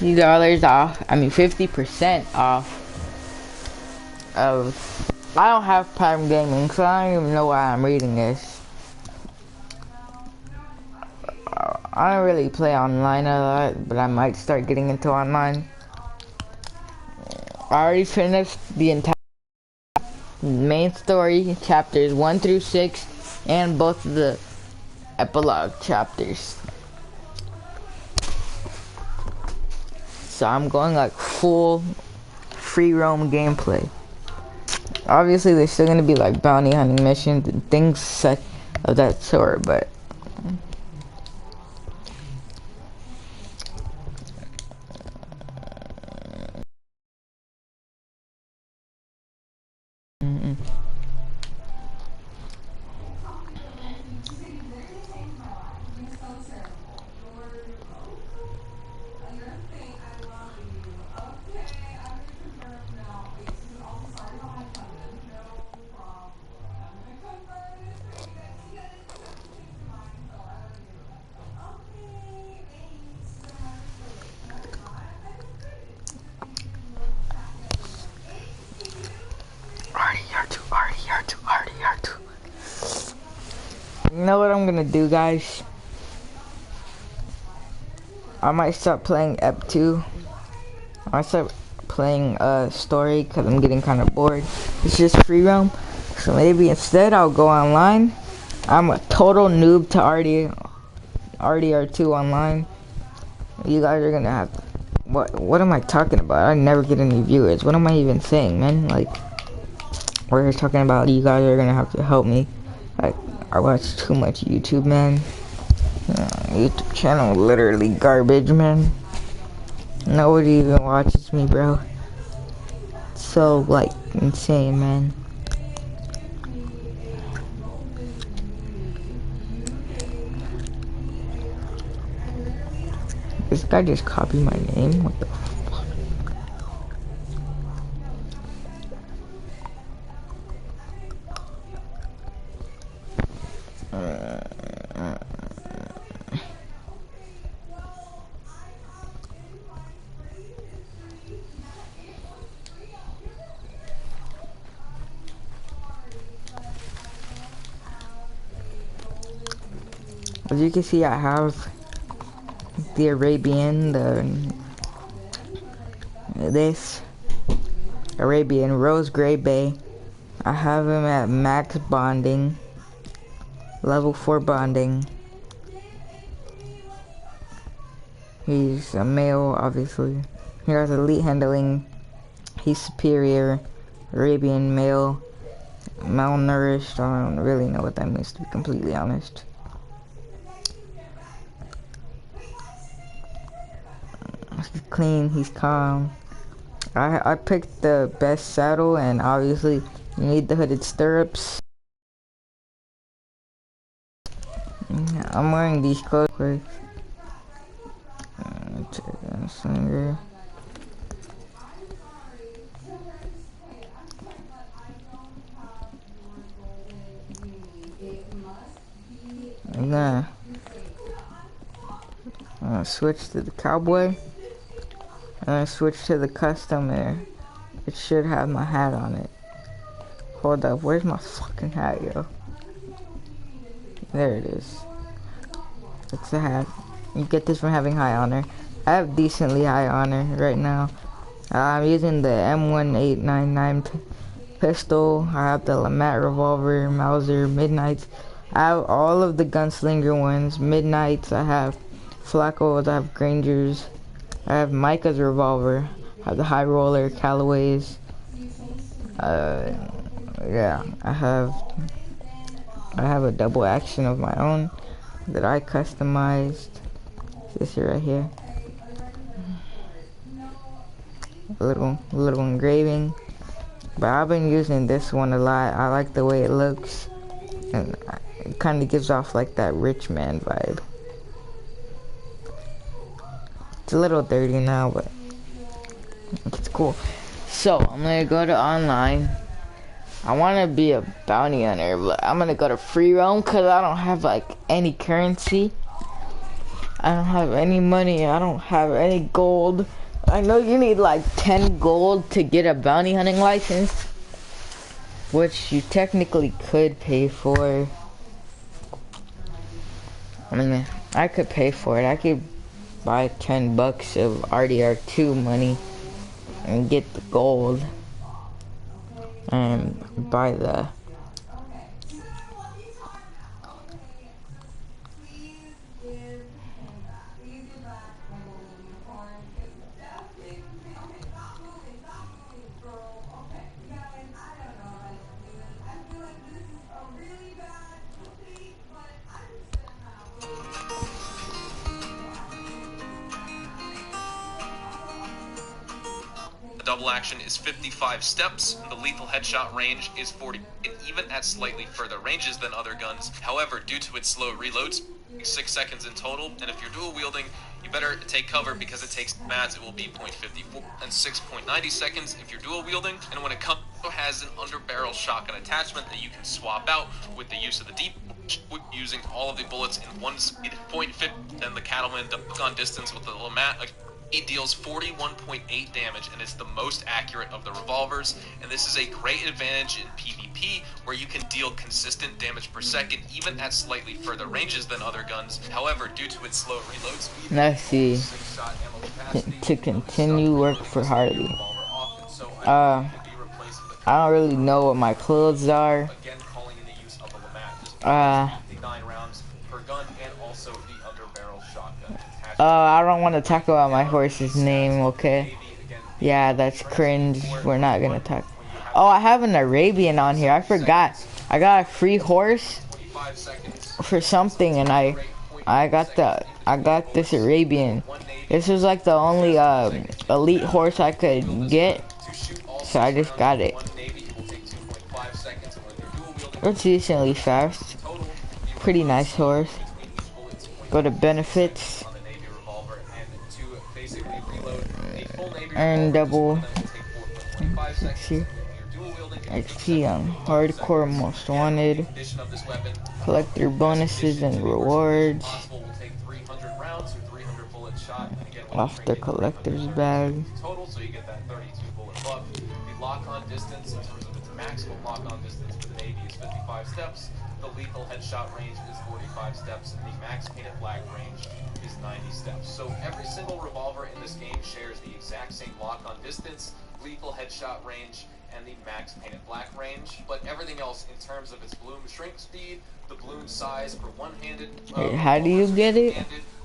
$50 off. I mean 50% off of. I don't have Prime Gaming, so I don't even know why I'm reading this. I don't really play online a lot, but I might start getting into online. I already finished the entire main story, chapters 1 through 6, and both of the epilogue chapters. So I'm going like full free roam gameplay. Obviously there's still gonna be like bounty hunting missions and things such of that sort, but Rdr2. You know what I'm gonna do, guys? I might start playing ep2. I might start playing story because I'm getting kind of bored. It's just free roam, so maybe instead I'll go online. I'm a total noob to Rdr2 online. You guys are gonna have to, what am I talking about? I never get any viewers. What am I even saying, man? Like, we're talking about, you guys are gonna have to help me. Like, I watch too much YouTube, man. YouTube channel literally garbage, man. Nobody even watches me, bro. It's so like insane, man. This guy just copied my name. What the fuck? As you can see, I have the Arabian, this Arabian Rose Gray Bay. I have him at max bonding, level 4 bonding. He's a male, obviously. He has elite handling. He's superior, Arabian male, malnourished. I don't really know what that means, to be completely honest. He's clean, he's calm. I picked the best saddle, and obviously you need the hooded stirrups. I'm wearing these clothes quick. I'm gonna switch to the cowboy. I'm gonna switch to the custom there. It should have my hat on it. Hold up, where's my fucking hat, yo? There it is. It's the hat. You get this from having high honor. I have decently high honor right now. I'm using the M1899 pistol. I have the Lamette revolver, Mauser, Midnights. I have all of the gunslinger ones. Midnights, I have Flaccos, I have Grangers. I have Micah's revolver. I have the High Roller, Callaways. Yeah, I have a double action of my own that I customized. This right here. A little engraving. But I've been using this one a lot. I like the way it looks, and it kind of gives off like that rich man vibe. It's a little dirty now, but it's cool. So I'm gonna go to online. I want to be a bounty hunter, but I'm gonna go to free roam because I don't have like any currency. I don't have any money. I don't have any gold. I know you need like 10 gold to get a bounty hunting license, which you technically could pay for. I mean, I could pay for it. I could buy 10 bucks of Rdr2 money and get the gold and buy the The double action is 55 steps, the lethal headshot range is 40, and even at slightly further ranges than other guns. However, due to its slow reloads, 6 seconds in total, and if you're dual wielding, you better take cover because it takes mats, it will be 0.54 and 6.90 seconds if you're dual wielding, and when it comes, it has an underbarrel shotgun attachment that you can swap out with the use of the deep, using all of the bullets in one speed, 0.50, and the Cattleman gun distance with the Lamat. It deals 41.8 damage and it's the most accurate of the revolvers, and this is a great advantage in PvP where you can deal consistent damage per second even at slightly further ranges than other guns. However, due to its slow reload speed, let's see. To continue work for Harley. I don't really know what my clothes are. I don't want to talk about my horse's name, okay? Yeah, that's cringe. We're not gonna talk. Oh, I have an Arabian on here. I forgot. I got a free horse for something, and I got this Arabian. This was like the only elite horse I could get, so I just got it. It's decently fast. Pretty nice horse. Go to benefits. Earn double XP on hardcore most wanted. Collector bonuses and rewards off the collector's bag. Lock-on distance in terms of its maximum lock-on distance for the Navy is 55 steps. The lethal headshot range is 45 steps, and the max painted black range is 90 steps. So every single revolver in this game shares the exact same lock-on distance, lethal headshot range, and the max painted black range. But everything else in terms of its bloom shrink speed, the bloom size for one-handed. How do you get it?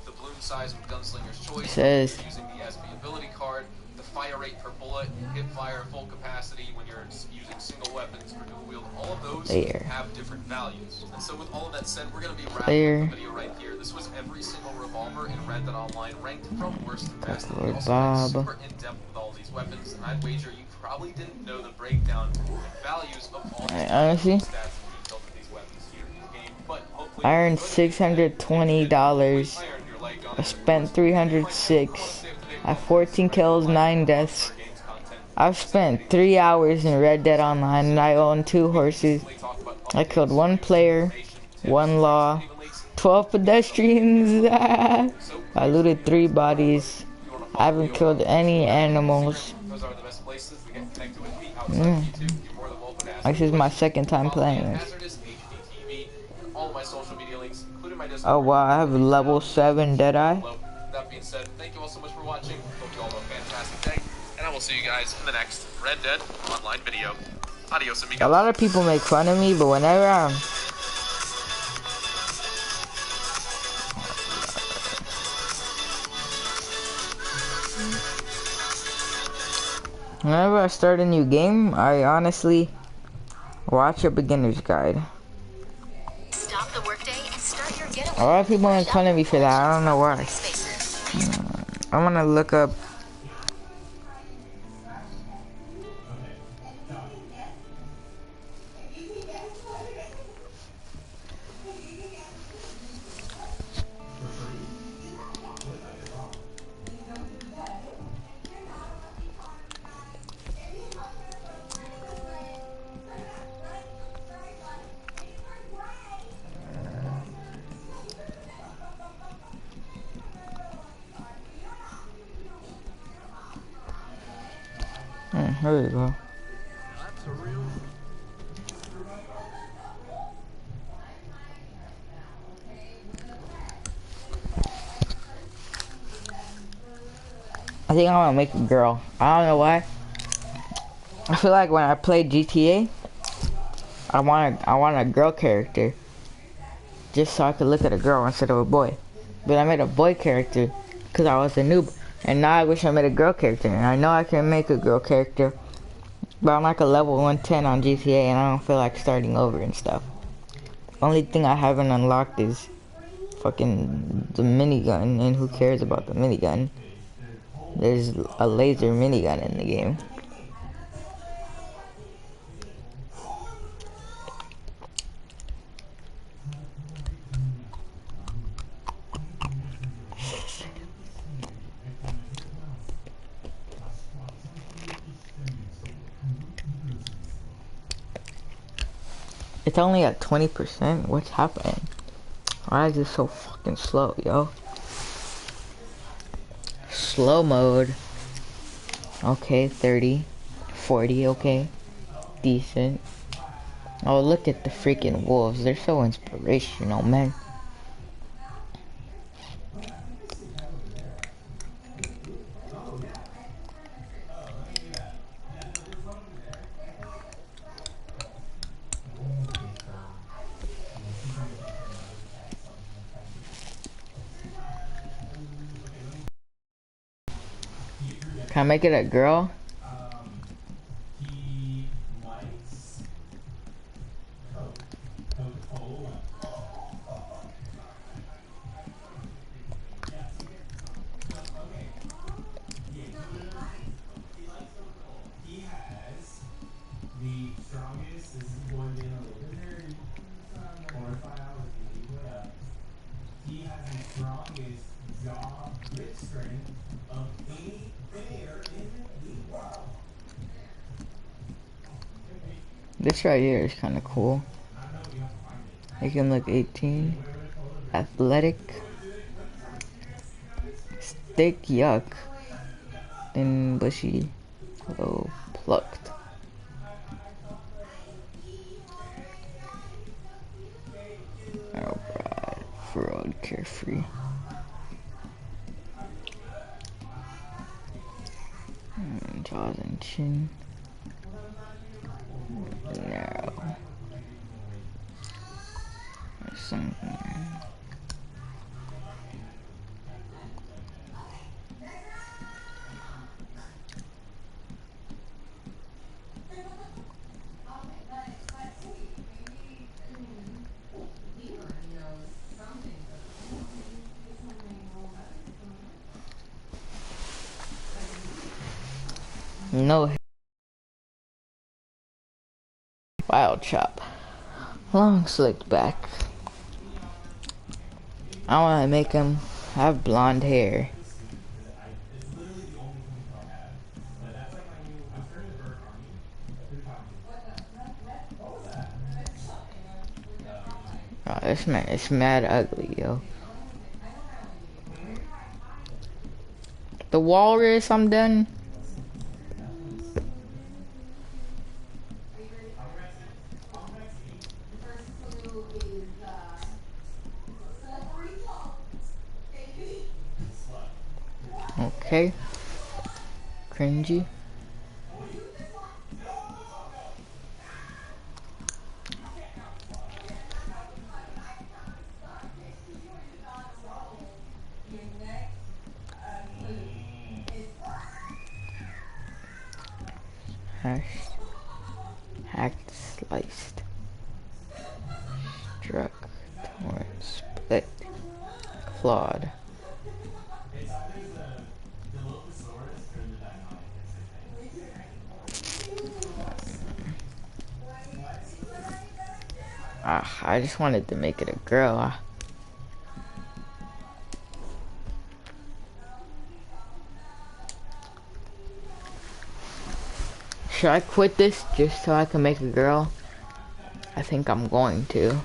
The bloom size with Gunslinger's Choice. It says using the SP ability card. Fire rate per bullet, hip fire full capacity when you're using single weapons or dual wield, all of those have different values. And so with all of that said, we're going to be wrapping up the video right here. This was every single revolver in Red Dead Online ranked from worst to best. And we also went super in-depth with all these weapons, and I'd wager you probably didn't know the breakdown and values of all these honestly, stats and details of these weapons here in the game. But hopefully I earned $620. I spent 306. I have 14 kills, 9 deaths. I've spent 3 hours in Red Dead Online and I own 2 horses. I killed 1 player, 1 law, 12 pedestrians. I looted 3 bodies. I haven't killed any animals. This is my second time playing this. Oh wow, I have level 7 Deadeye. That being said, thank you all so much for watching. Hope you all have a fantastic day, and I will see you guys in the next Red Dead Online video. Adios, amigos. A lot of people make fun of me, but whenever I start a new game, I honestly watch a beginner's guide. Stop the workday and start your getaway. A lot of people make fun of me for that. I don't know why. I'm gonna look up. Here we go. I think I want to make a girl. I don't know why. I feel like when I play GTA, I want a girl character, just so I could look at a girl instead of a boy. But I made a boy character because I was a noob, and now I wish I made a girl character. And I know I can make a girl character, but I'm like a level 110 on GTA, and I don't feel like starting over and stuff. Only thing I haven't unlocked is fucking the minigun, and who cares about the minigun? There's a laser minigun in the game. It's only at 20%? What's happening? Why is this so fucking slow, yo? Slow mode. Okay, 30. 40, okay. Decent. Oh, look at the freaking wolves. They're so inspirational, man. Can I make it a girl? This right here is kind of cool. Make him look 18. Athletic. Thick, yuck. Then bushy. Low, plucked. Oh, broad, broad, carefree. Jaws and chin. Narrow. Or something. No. Wild chop. Long slicked back. I want to make him have blonde hair. Oh, this man, it's mad ugly, yo. The walrus, I'm done. Okay. Cringy. Hashed. Hacked, sliced. Struck. Torn. Split. Clawed. I just wanted to make it a girl. Should I quit this just so I can make a girl? I think I'm going to.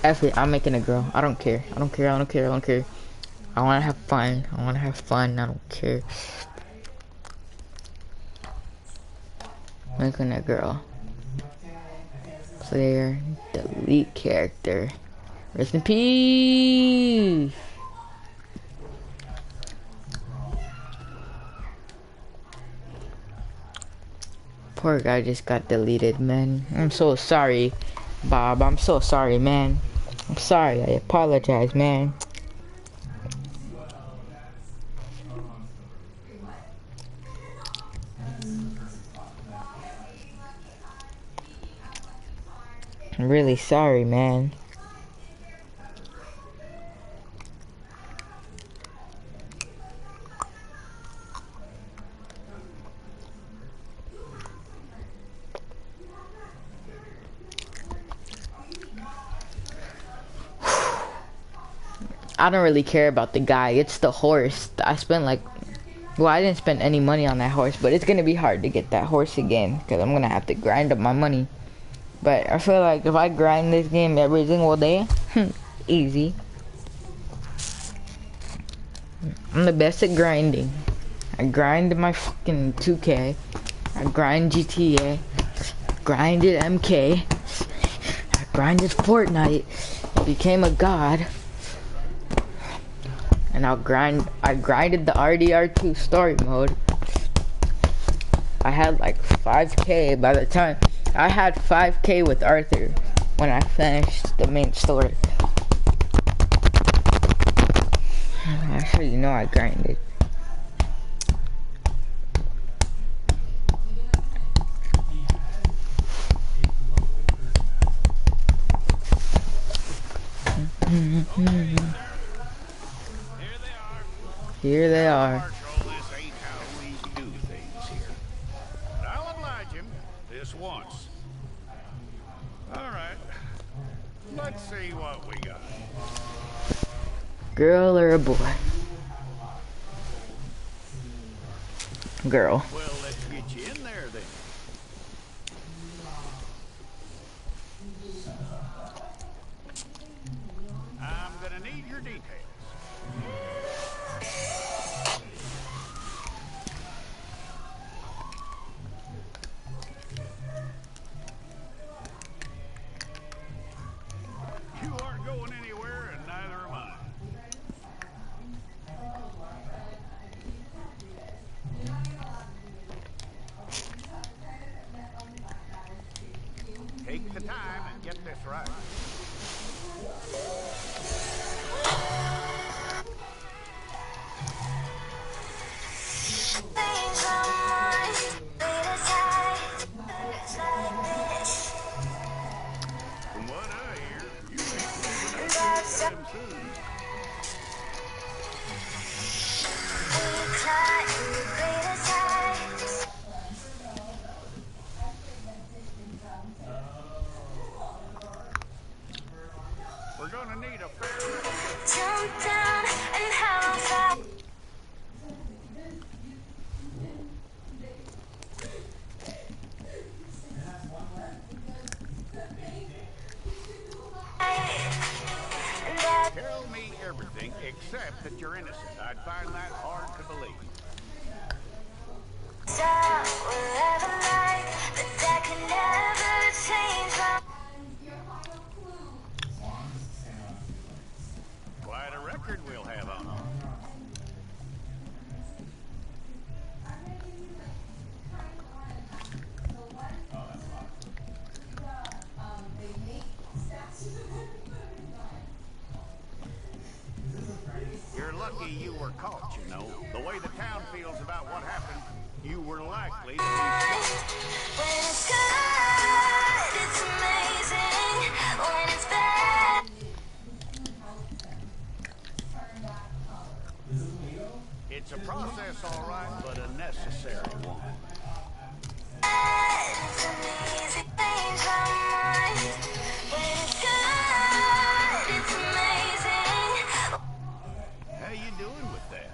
F it, I'm making a girl. I don't care. I don't care. I don't care. I don't care. I wanna have fun. I wanna have fun. I don't care. Making a girl. Player. Delete character. Rest in peace. Poor guy just got deleted, man. I'm so sorry, Bob. I'm so sorry, man. I'm sorry. I apologize, man. I'm really sorry, man. I don't really care about the guy. It's the horse. I spent like, well, I didn't spend any money on that horse, but it's gonna be hard to get that horse again because I'm gonna have to grind up my money. But I feel like if I grind this game every single day, easy. I'm the best at grinding. I grind my fucking 2K. I grind GTA. Grinded MK. I grinded Fortnite. Became a god. And I grinded the Rdr2 story mode. I had like 5K by the time. I had 5K with Arthur when I finished the main story. Actually, you know I grinded. Here they are. This ain't how we do things here. But I'll oblige him this once. All right. Let's see what we got. Girl or a boy? Girl. Well, let's get you in there then. I'm gonna need your details. You aren't going anywhere, and neither am I. Take the time and get this right. From what I hear, you ain't moving up anytime soon. We're gonna need a fair... Jump down and have a fight. Tell me everything except that you're innocent. I'd find that hard to believe. Stop whatever life, but that can never change my... Quite a record we'll have on. You're lucky you were caught, you know. The way the town feels about what happened, you were likely to be shot. When it's good, it's amazing. When it's bad, It's a process, all right, but a necessary one. it's an easy change my mind. When it's good, it's amazing. How you doing with that?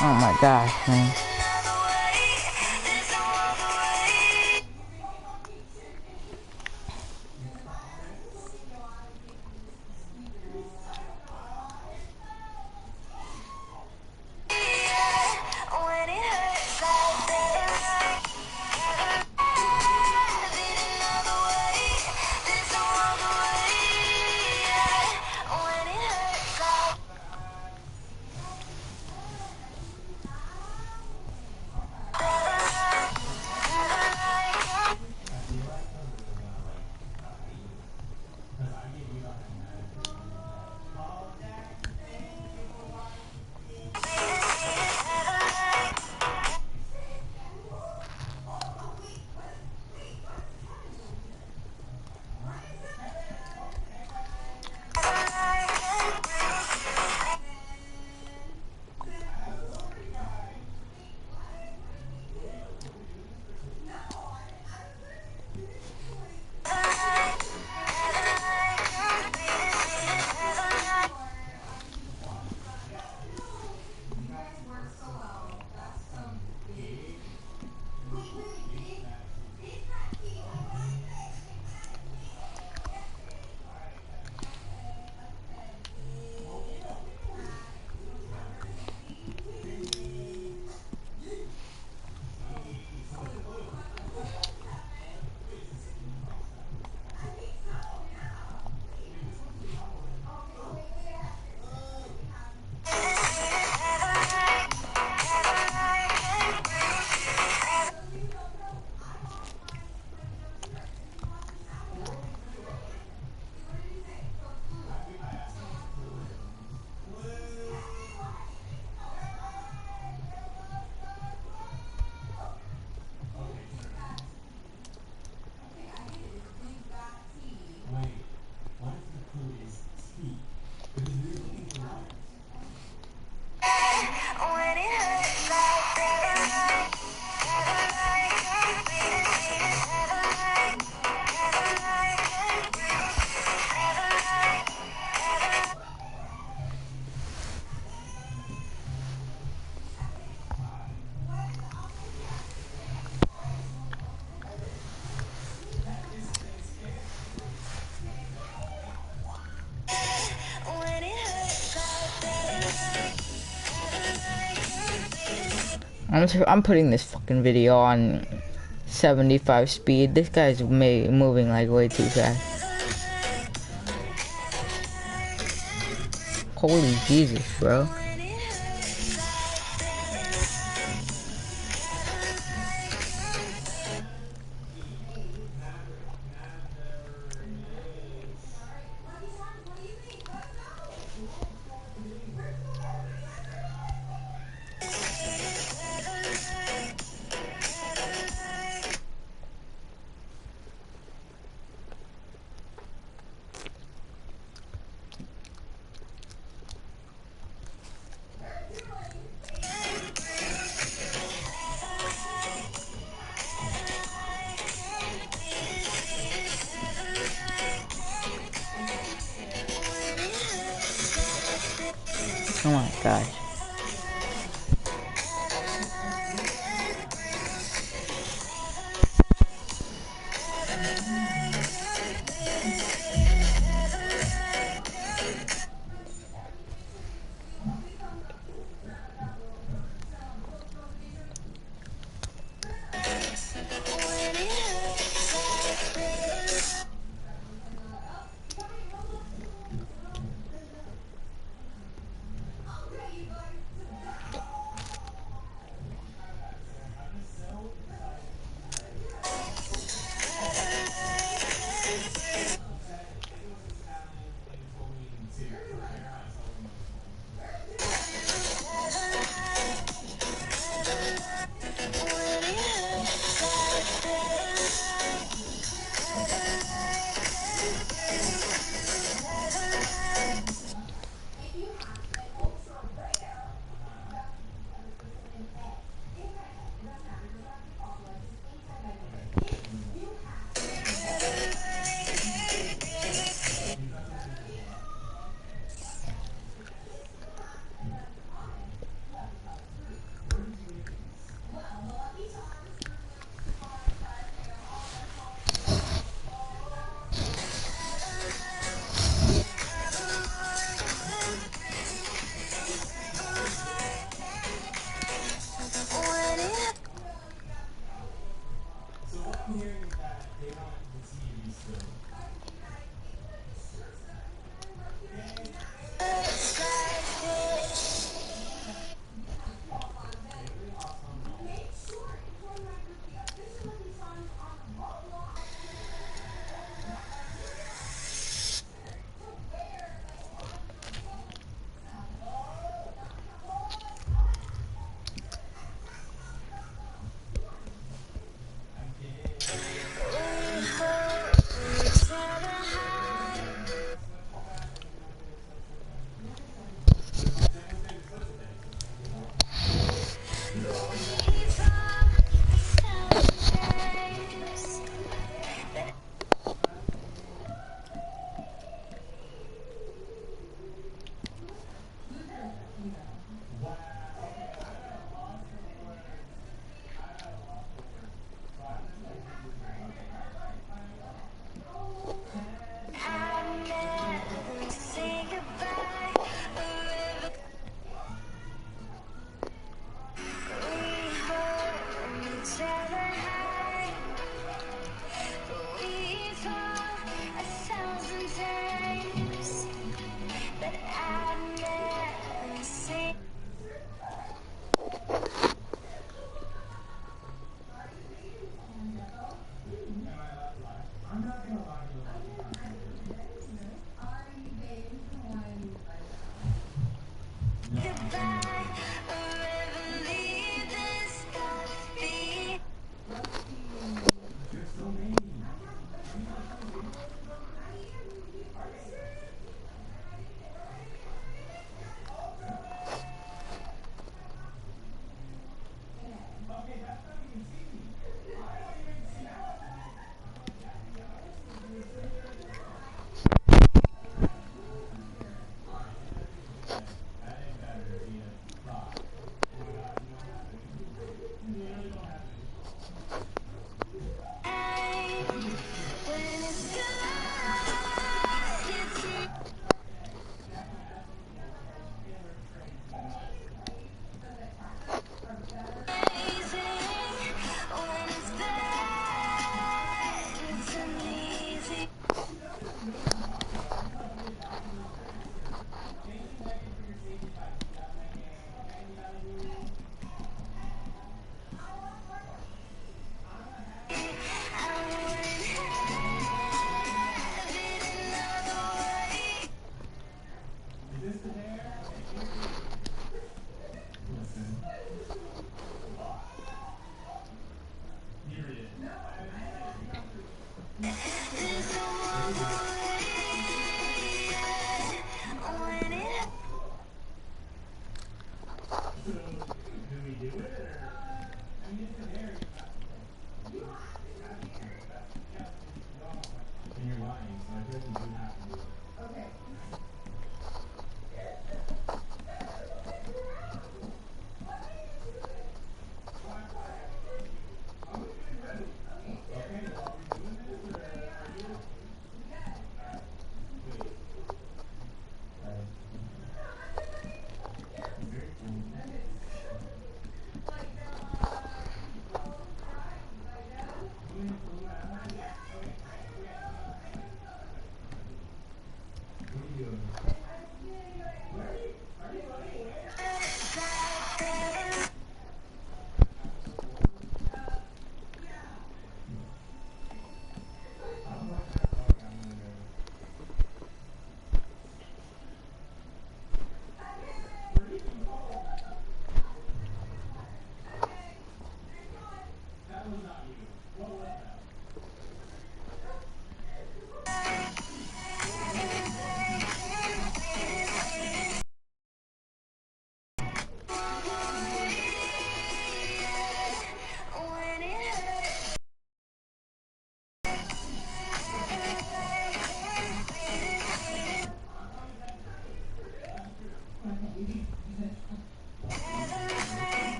Oh my gosh, man. When it hurts like that, there's another way. There's no other way. When it hurts like when it hurts like that. When it hurts like that. I'm putting this fucking video on 75 speed. This guy's moving like way too fast. Holy Jesus, bro. Oh my gosh.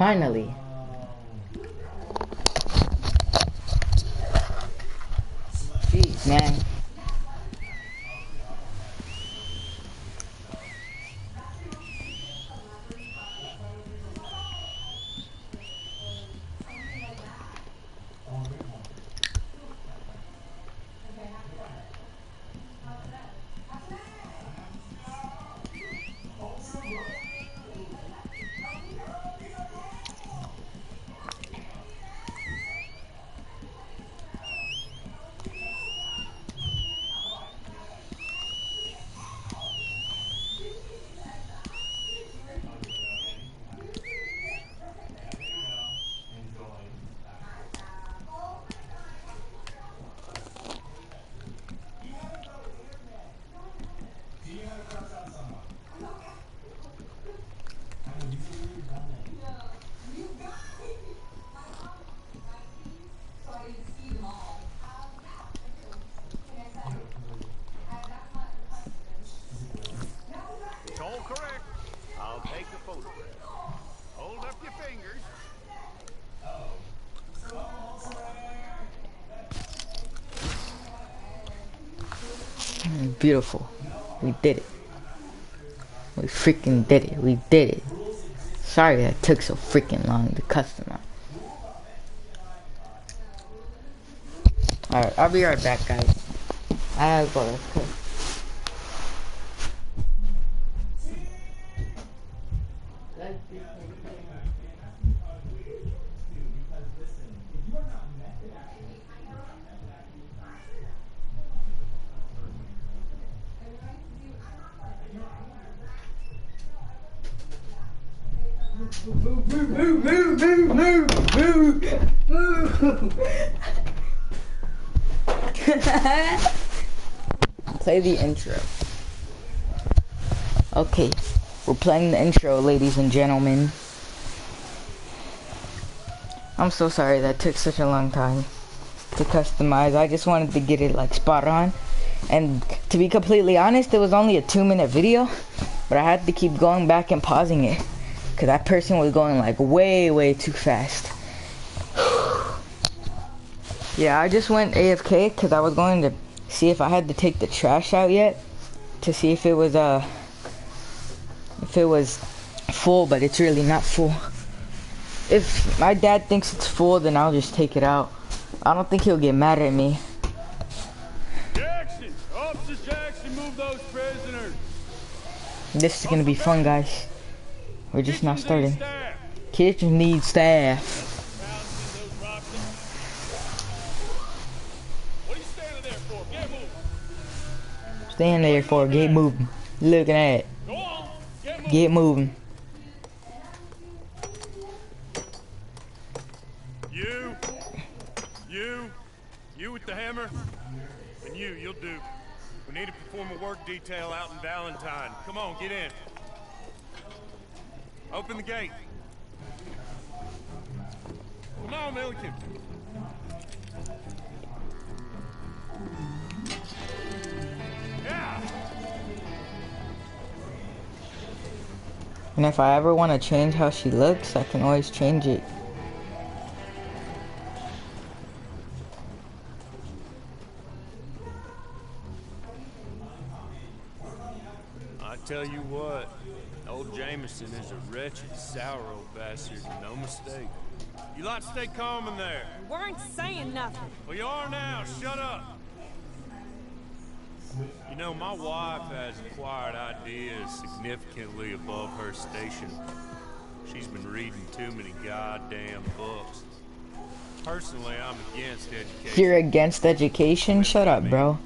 Finally. Jeez, man. It's all correct. I'll take a photograph. Hold up your fingers. Beautiful. We did it. We freaking did it. We did it. Sorry that took so freaking long to customize. Alright, I'll be right back, guys. I gotta go. Let's go. Play the intro. Okay, we're playing the intro, ladies and gentlemen. I'm so sorry that took such a long time to customize. I just wanted to get it like spot on. And to be completely honest, it was only a 2-minute video, but I had to keep going back and pausing it because that person was going like way too fast. Yeah, I just went AFK because I was going to see if I had to take the trash out yet to see if it was full, but it's really not full. If my dad thinks it's full, then I'll just take it out. I don't think he'll get mad at me. Jackson! Officer Jackson, move those prisoners! This is gonna be fun, guys. We're just not starting. Kitchen needs staff. What are you standing there for? Get moving! Stand there for it. Get moving. Looking at it. Go on! Get moving! Get moving. You with the hammer? And you'll do. We need to perform a work detail out in Valentine. Come on, get in. Open the gate. Come on, Milliken. Yeah! And if I ever want to change how she looks, I can always change it. I tell you what, old Jameson is a wretched, sour old bastard, no mistake. You like to stay calm in there. We weren't saying nothing. Well, you are now. Shut up. You know, my wife has acquired ideas significantly above her station. She's been reading too many goddamn books. Personally, I'm against education. You're against education? Shut up, bro.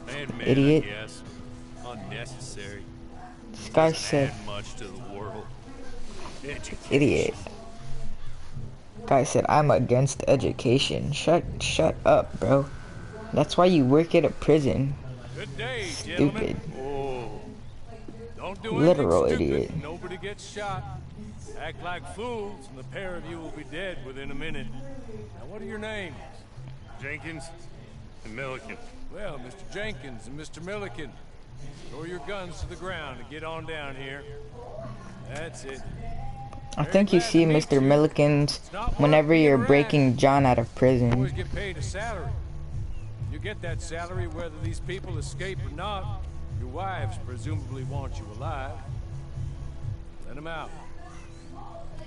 Man, Idiot. I guess. Unnecessary. This guy Doesn't said, add much to the world. Education. idiot. Guy said, I'm against education. Shut up, bro. That's why you work at a prison. Good day, Stupid. gentlemen. Oh. Don't do Literal anything stupid. idiot. Nobody gets shot. Act like fools, and the pair of you will be dead within a minute. Now, what are your names? Jenkins and Milliken. Well, Mr. Jenkins and Mr. Milliken, throw your guns to the ground and get on down here. That's it. I think you see Mr. Milliken's whenever you're breaking John out of You prison. always get paid a salary. You get that salary whether these people escape or not. Your wives presumably want you alive. Let them out.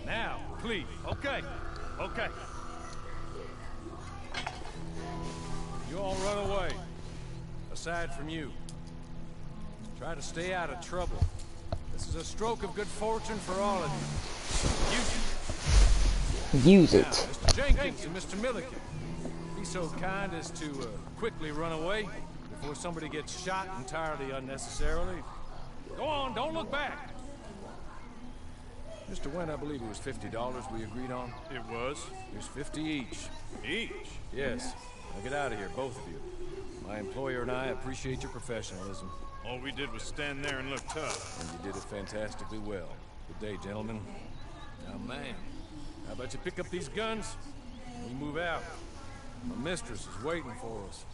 Now, please. Okay. Okay. You all run away. Aside from you. Try to stay out of trouble. This is a stroke of good fortune for all of you. Use Now, it. Mr. Jenkins and Mr. Milliken, be so kind as to quickly run away before somebody gets shot entirely unnecessarily. Go on, don't look back. Mr. Wynn, I believe it was $50 we agreed on. It was. Here's 50 each. Each? Yes. Now get out of here, both of you. My employer and I appreciate your professionalism. All we did was stand there and look tough. And you did it fantastically well. Good day, gentlemen. Now, man, how about you pick up these guns and we move out? My mistress is waiting for us.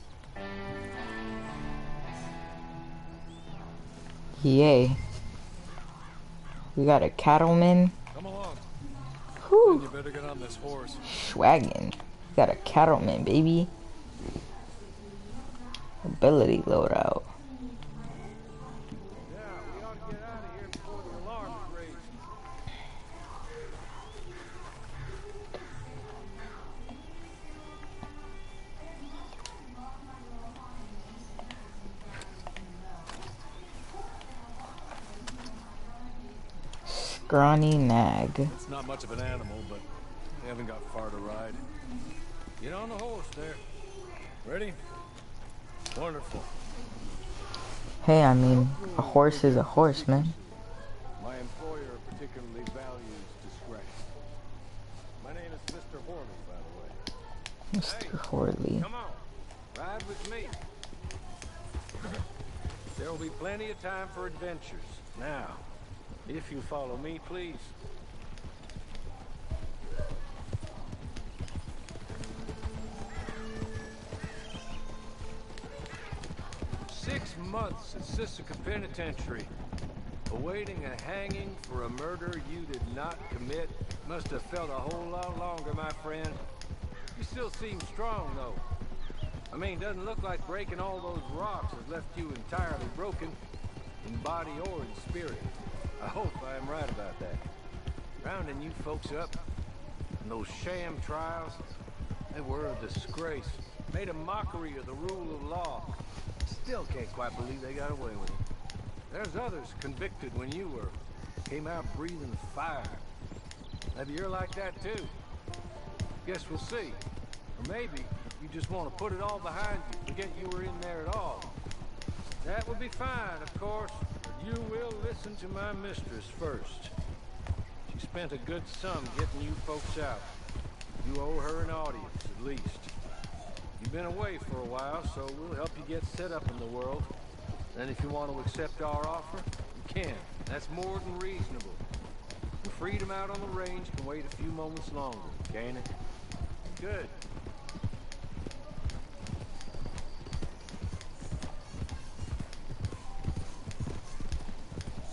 Yay. We got a cattleman. Come along. Whew. You better get on this horse. Swaggin'. We got a cattleman, baby. Ability loadout. Yeah, we ought to get out of here before the alarm is raised. Scrawny nag. It's not much of an animal, but we haven't got far to ride. Get on the horse there. Ready? Wonderful. Hey, I mean, a horse is a horse, man. My employer particularly values discretion. My name is Mr. Horley, by the way. Mr. Horley. Come on, ride with me. There will be plenty of time for adventures. Now, if you follow me, please. 6 months at Sisika Penitentiary, awaiting a hanging for a murder you did not commit. Must have felt a whole lot longer, my friend. You still seem strong, though. I mean, doesn't look like breaking all those rocks has left you entirely broken, in body or in spirit. I hope I am right about that. Rounding you folks up, and those sham trials, they were a disgrace. Made a mockery of the rule of law. Still can't quite believe they got away with it. There's others convicted when you were. Came out breathing fire. Maybe you're like that too. Guess we'll see. Or maybe you just want to put it all behind you, forget you were in there at all. That would be fine, of course, but you will listen to my mistress first. She spent a good sum getting you folks out. You owe her an audience, at least. You've been away for a while, so we'll help you get set up in the world. And if you want to accept our offer, you can. That's more than reasonable. The freedom out on the range can wait a few moments longer, can't it? Good.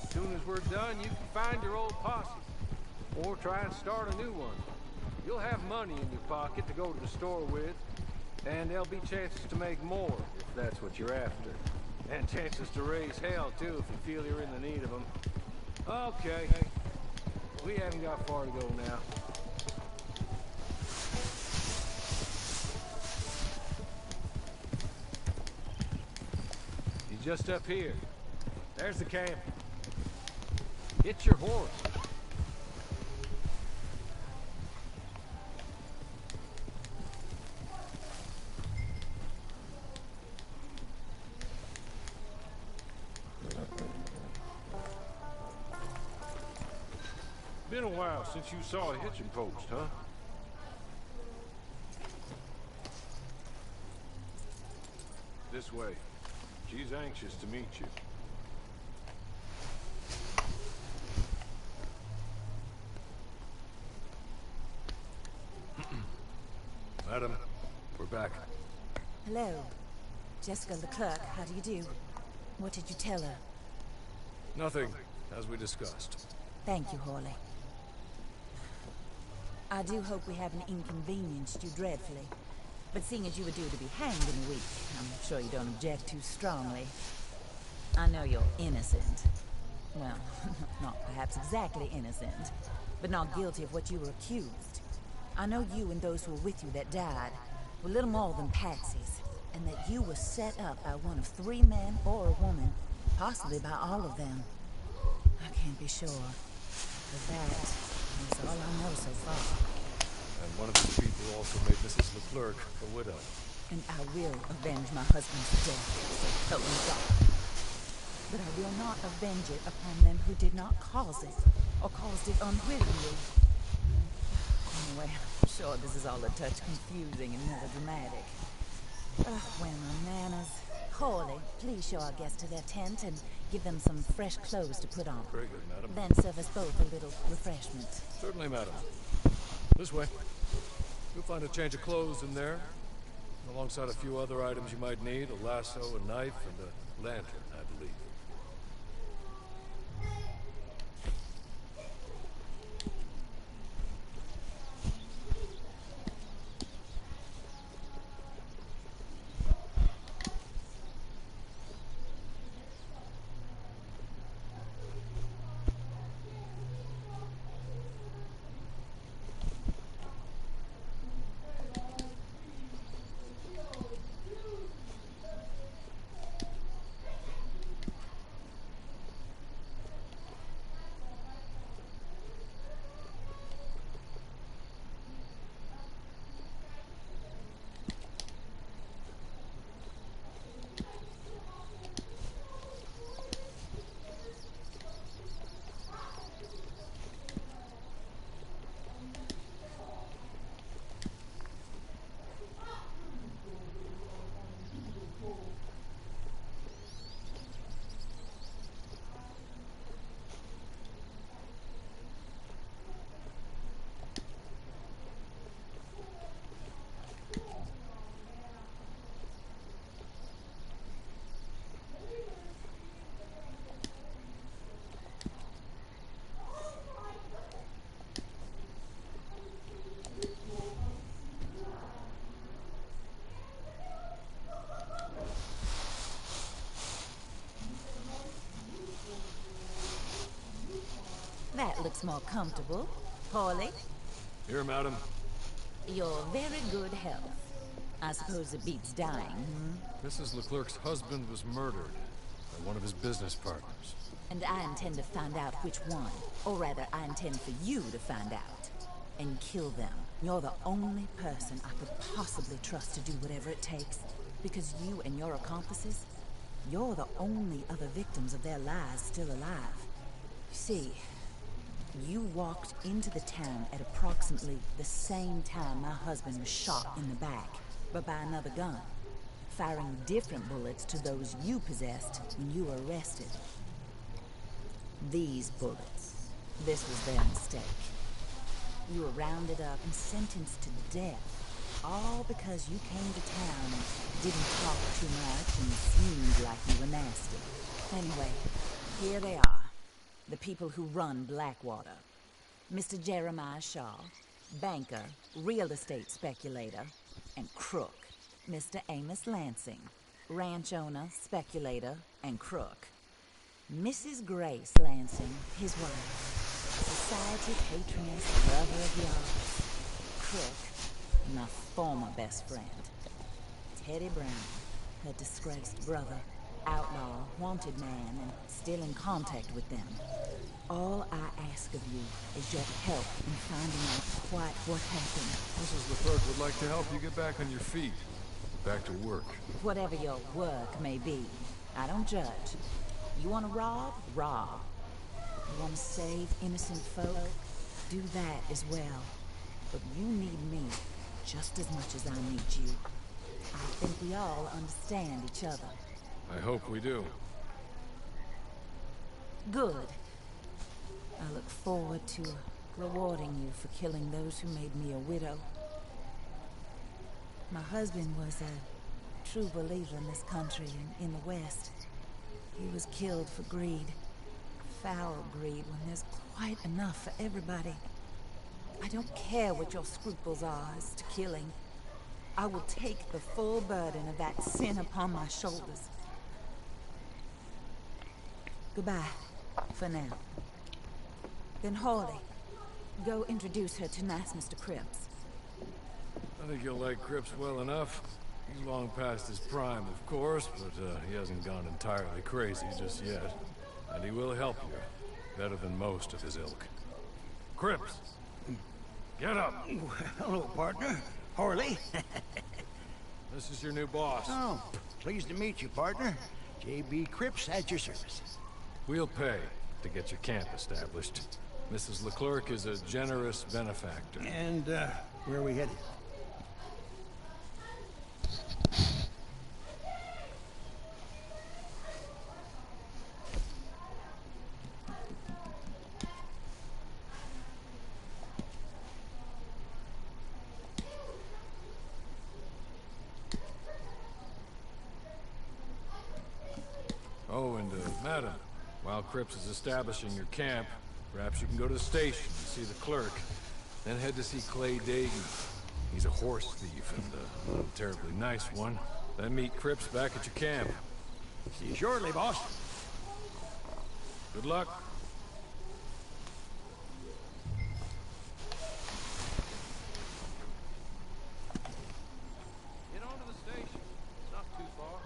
As soon as we're done, you can find your old posse. Or try and start a new one. You'll have money in your pocket to go to the store with. And there'll be chances to make more, if that's what you're after. And chances to raise hell, too, if you feel you're in the need of them. Okay. We haven't got far to go now. He's just up here. There's the camp. Get your horse. Been a while since you saw a hitching post, huh? This way. She's anxious to meet you. Madam, we're back. Hello. Jessica the clerk, how do you do? What did you tell her? Nothing, as we discussed. Thank you, Hawley. I do hope we haven't inconvenienced you dreadfully. But seeing as you were due to be hanged in a week, I'm sure you don't object too strongly. I know you're innocent. Well, not perhaps exactly innocent, but not guilty of what you were accused. I know you and those who were with you that died were little more than patsies, and that you were set up by one of 3 men or a woman, possibly by all of them. I can't be sure, but that is all I know so far. And one of these people also made Mrs. Leclerc a widow. And I will avenge my husband's death, so help me God. But I will not avenge it upon them who did not cause it, or caused it unwittingly. Anyway, I'm sure this is all a touch confusing and melodramatic. Where are my manners? Corley, please show our guests to their tent and give them some fresh clothes to put on. Very good, madam. Then serve us both a little refreshment. Certainly, madam. This way. You'll find a change of clothes in there, alongside a few other items you might need, a lasso, a knife, and a lantern, I believe. That looks more comfortable. Corley, Here, madam. you're very good health. I suppose it beats dying, Mrs. Leclerc's husband was murdered by one of his business partners. And I intend to find out which one. Or rather, I intend for you to find out. And kill them. You're the only person I could possibly trust to do whatever it takes. Because you and your accomplices, you're the only other victims of their lives still alive. You see, you walked into the town at approximately the same time my husband was shot in the back, but by another gun, firing different bullets to those you possessed when you were arrested. These bullets, this was their mistake. You were rounded up and sentenced to death, all because you came to town and didn't talk too much and seemed like you were nasty. Anyway, here they are. The people who run Blackwater. Mr. Jeremiah Shaw, banker, real estate speculator, and crook. Mr. Amos Lansing, ranch owner, speculator, and crook. Mrs. Grace Lansing, his wife, society patroness, lover of yards, crook, my former best friend. Teddy Brown, her disgraced brother, outlaw, wanted man, and still in contact with them. All I ask of you is your help in finding out quite what happened. Mrs. Leclerc would like to help you get back on your feet. Back to work. Whatever your work may be, I don't judge. You want to rob? Rob. You want to save innocent folk? Do that as well. But you need me just as much as I need you. I think we all understand each other. I hope we do. Good. I look forward to rewarding you for killing those who made me a widow. My husband was a true believer in this country and in the West. He was killed for greed. Foul greed when there's quite enough for everybody. I don't care what your scruples are as to killing. I will take the full burden of that sin upon my shoulders. Goodbye, for now. Then Harley, go introduce her to nice Mr. Cripps. I think you'll like Cripps well enough. He's long past his prime, of course, but he hasn't gone entirely crazy just yet. And he will help you, better than most of his ilk. Cripps! Get up! Hello, partner. Harley. This is your new boss. Oh, pleased to meet you, partner. J.B. Cripps at your service. We'll pay to get your camp established. Mrs. Leclerc is a generous benefactor. And, where are we headed? Oh, and, madam, while Cripps is establishing your camp, perhaps you can go to the station and see the clerk. Then head to see Clay Dagan. He's a horse thief and a terribly nice one. Then meet Cripps back at your camp. See you shortly, boss. Good luck. Get on to the station. It's not too far.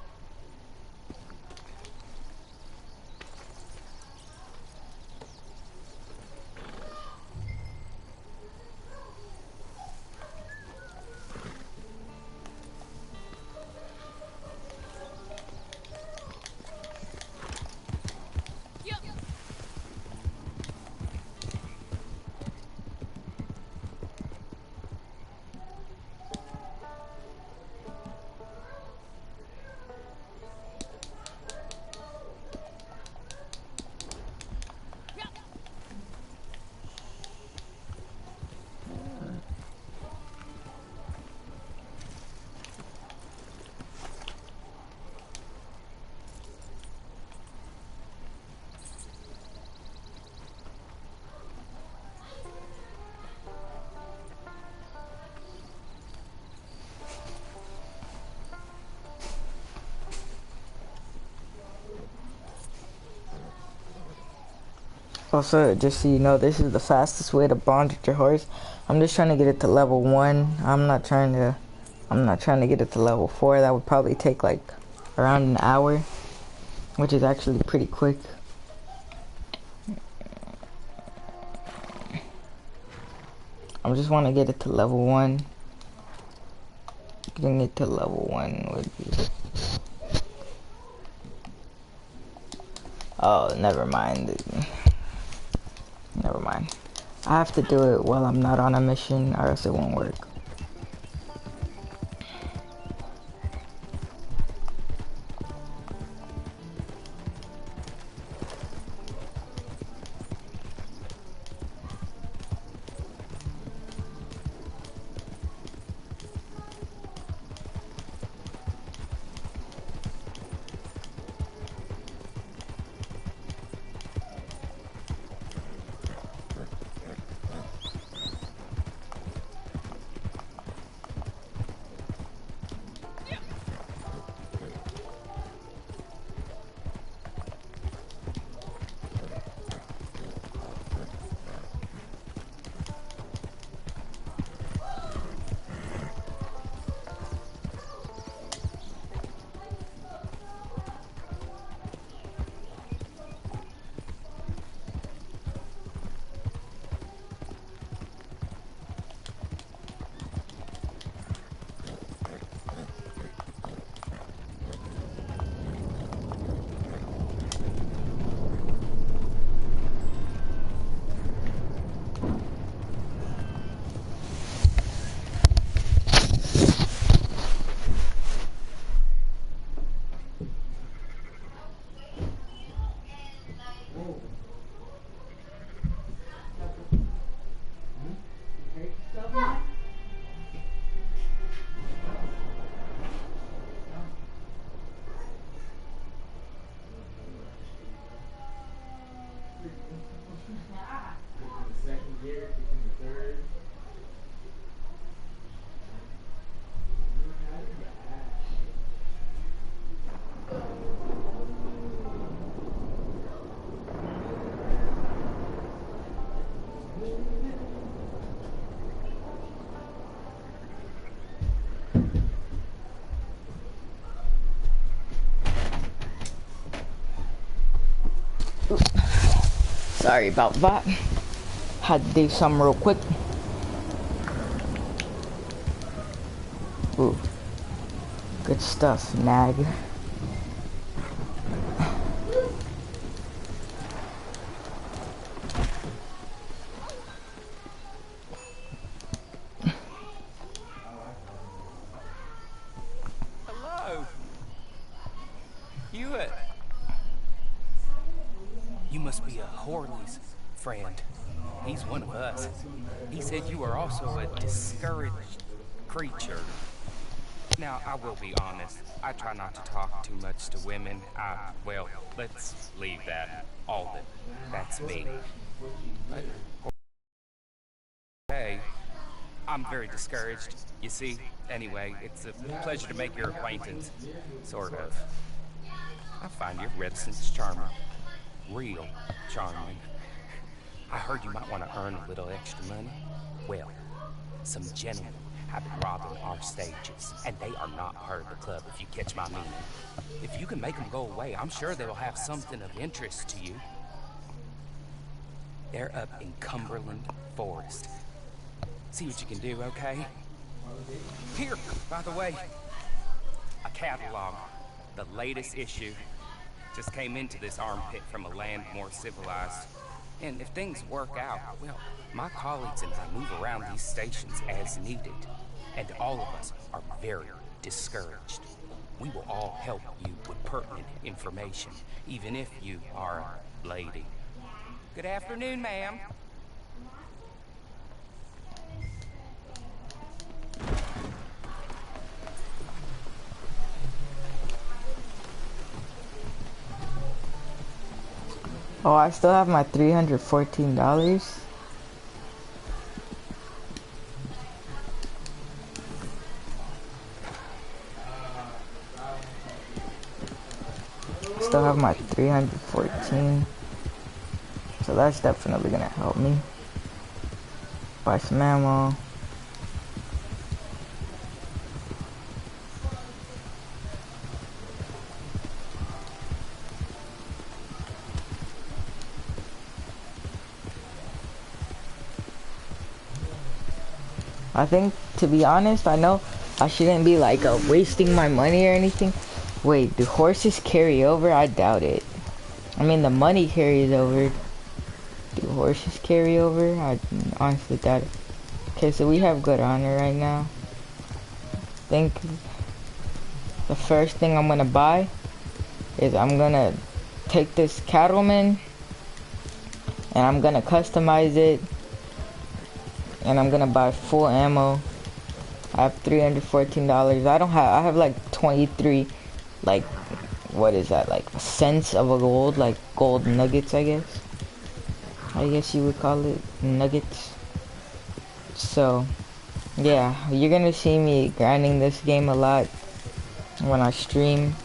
Also, just so you know, this is the fastest way to bond with your horse. I'm just trying to get it to level 1. I'm not trying to get it to level 4. That would probably take like around an hour, which is actually pretty quick. I just want to get it to level 1. Getting it to level 1 would be... Oh, never mind. Never mind. I have to do it while I'm not on a mission, or else it won't work. Sorry about that. Had to do something real quick. Ooh. Good stuff, nag. Hello. You must be a Horley's friend. He's one of us. He said you are also a discouraged creature. Now, I will be honest. I try not to talk too much to women. Well, let's leave that. All that's me. But, hey, I'm very discouraged, you see. Anyway, it's a pleasure to make your acquaintance. Sort of. I find your reticence charming. Real charming. I heard you might want to earn a little extra money. Well, some gentlemen have been robbing our stages, and they are not part of the club, if you catch my meaning. If you can make them go away, I'm sure they will have something of interest to you. They're up in Cumberland Forest. See what you can do, okay? Here, by the way, a catalog. The latest issue. Just came into this armpit from a land more civilized. And if things work out, well, my colleagues and I move around these stations as needed. And all of us are very discouraged. We will all help you with pertinent information, even if you are a lady. Good afternoon, ma'am. Oh, I still have my $314. Still have my 314. So that's definitely gonna help me. Buy some ammo. I think, to be honest, I know I shouldn't be like wasting my money or anything. Wait, do horses carry over? I doubt it. I mean, the money carries over. Do horses carry over? I honestly doubt it. Okay, so we have good honor right now. I think the first thing I'm gonna buy is I'm gonna take this cattleman and I'm gonna customize it. And I'm gonna buy full ammo. I have $314. I have like 23, like, what is that, like cents of a gold, like gold nuggets, I guess you would call it, nuggets. So yeah, you're gonna see me grinding this game a lot when I stream.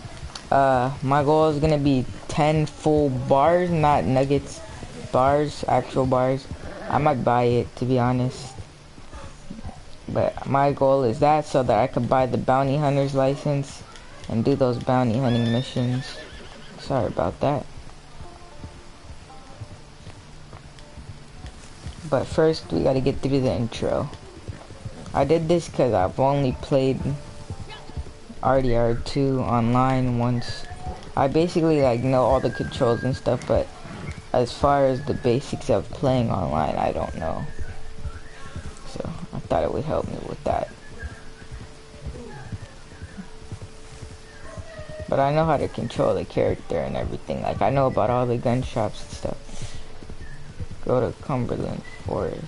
My goal is gonna be 10 full bars, not nuggets, bars, actual bars. I might buy it, to be honest, but my goal is that so that I could buy the bounty hunter's license and do those bounty hunting missions. Sorry about that. But first we gotta get through the intro. I did this because I've only played Rdr2 online once. I basically like know all the controls and stuff, but as far as the basics of playing online, I don't know. So I thought it would help me with that. But I know how to control the character and everything. Like, I know about all the gun shops and stuff. Go to Cumberland Forest.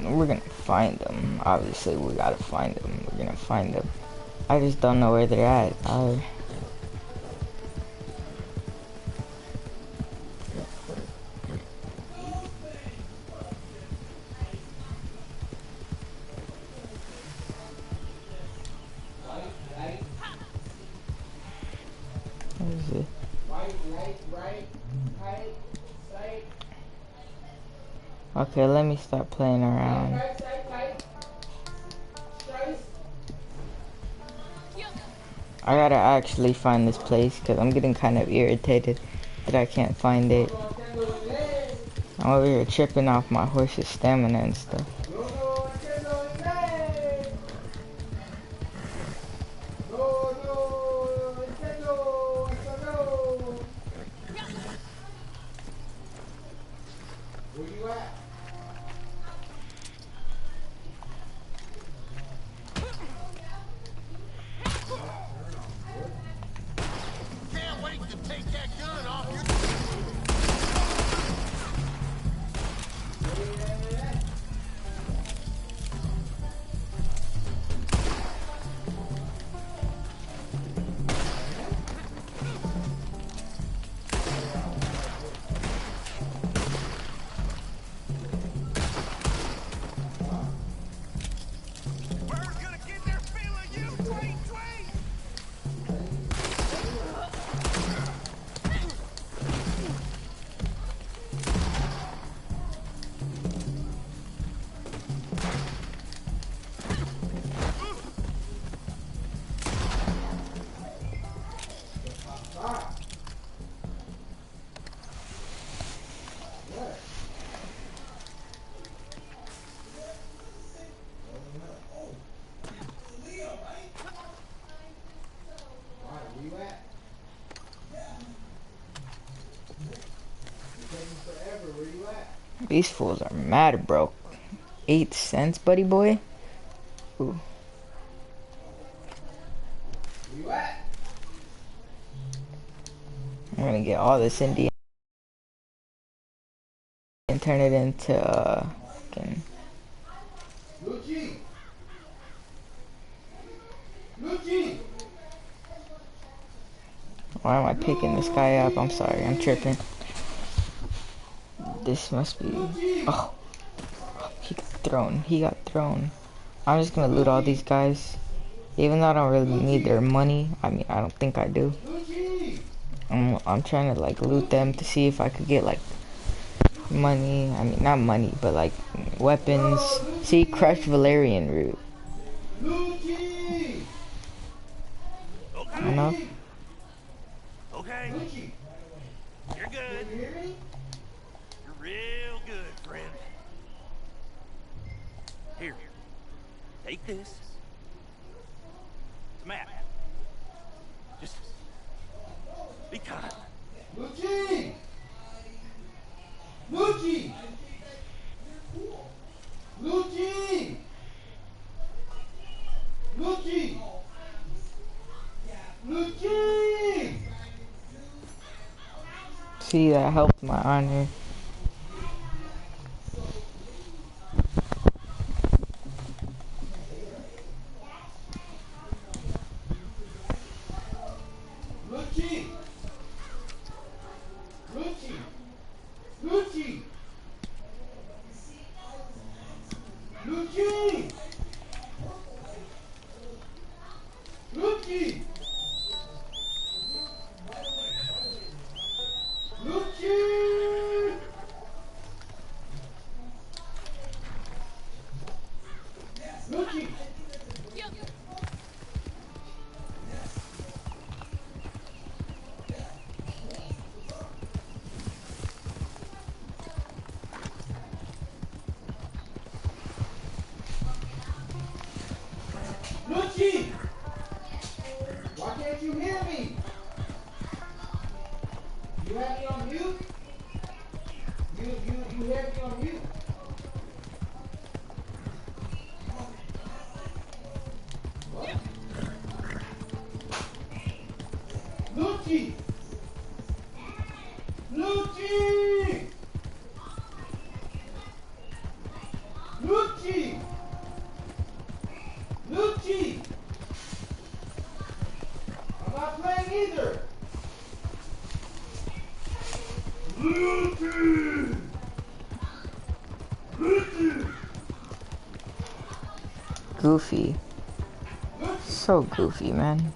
We're gonna find them. Obviously, we gotta find them. We're gonna find them. I just don't know where they're at. is it? Okay, let me stop playing around. I gotta actually find this place because I'm getting kind of irritated that I can't find it. I'm over here tripping off my horse's stamina and stuff. These fools are mad, bro. 8 cents, buddy boy. Ooh. I'm gonna get all this Indian and turn it into fucking why am I picking this guy up? I'm sorry, I'm tripping. This must be. Oh, he got thrown. He got thrown. I'm just gonna loot all these guys, even though I don't really need their money. I mean, I don't think I do. I'm trying to like loot them to see if I could get like money. I mean, not money, but like weapons. See, crushed Valerian root. Enough. Okay. You're good. You're real good, friend. Here. Take this. It's a map. Just be kind. Lucci! Lucci! Lucci! Lucci! Lucci! See, that helped my honor. Lucci! Lucci! Lucci! Lucci! Lucci! Lucci! Lucci! Lucci! Why can't you hear me? You have me on mute? You have me on mute? What? Lucci! Lucci! Lucci! Lucci! I'm not playing either! Lucci! Lucci! Goofy. So goofy, man.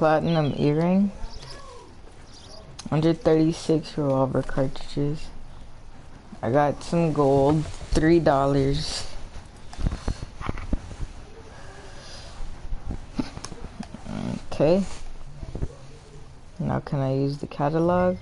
platinum earring. 136 revolver cartridges. I got some gold, $3. Okay. Now can I use the catalog?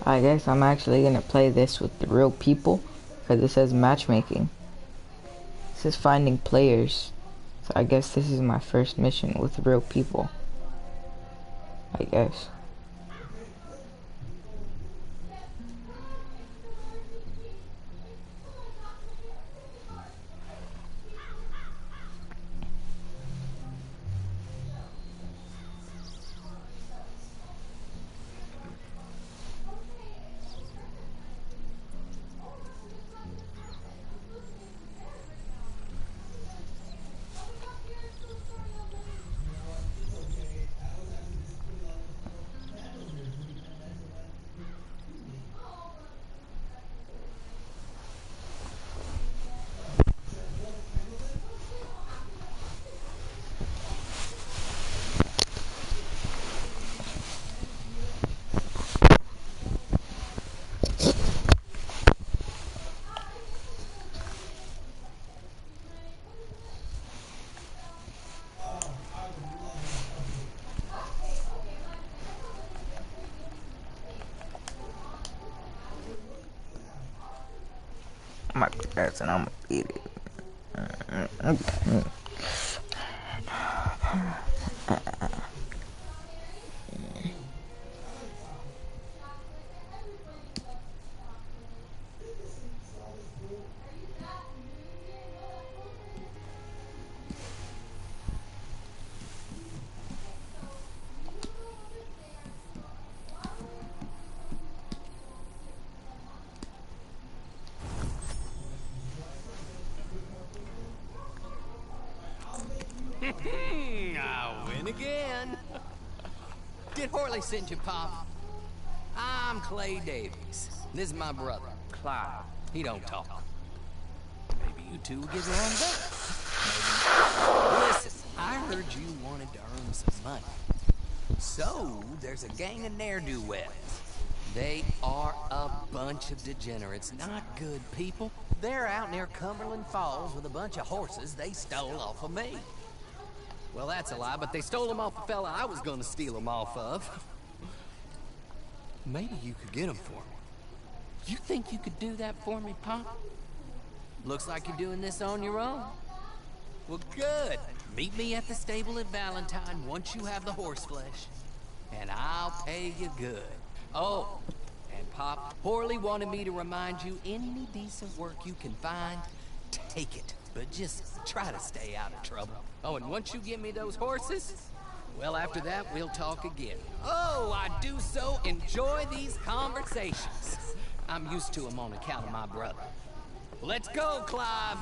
I guess I'm actually gonna play this with the real people because it says matchmaking. It says finding players. So I guess this is my first mission with real people. I guess. My parents and I'm gonna eat it. I win again. Did Horley send you, Pop? I'm Clay Davies. This is my brother, Clyde. He don't talk. Maybe you two will get along better. Maybe. Listen, I heard you wanted to earn some money. So, there's a gang of ne'er-do-wells. They are a bunch of degenerates, not good people. They're out near Cumberland Falls with a bunch of horses they stole off of me. Well, that's a lie, but they stole them off the fella I was gonna steal them off of. Maybe you could get them for me. You think you could do that for me, Pop? Looks like you're doing this on your own. Well, good. Meet me at the stable at Valentine once you have the horse flesh, and I'll pay you good. Oh, and Pop, Horley wanted me to remind you, any decent work you can find, take it. But just try to stay out of trouble. Oh, and once you give me those horses, well, after that, we'll talk again. Oh, I do so enjoy these conversations. I'm used to them on account of my brother. Let's go, Clive.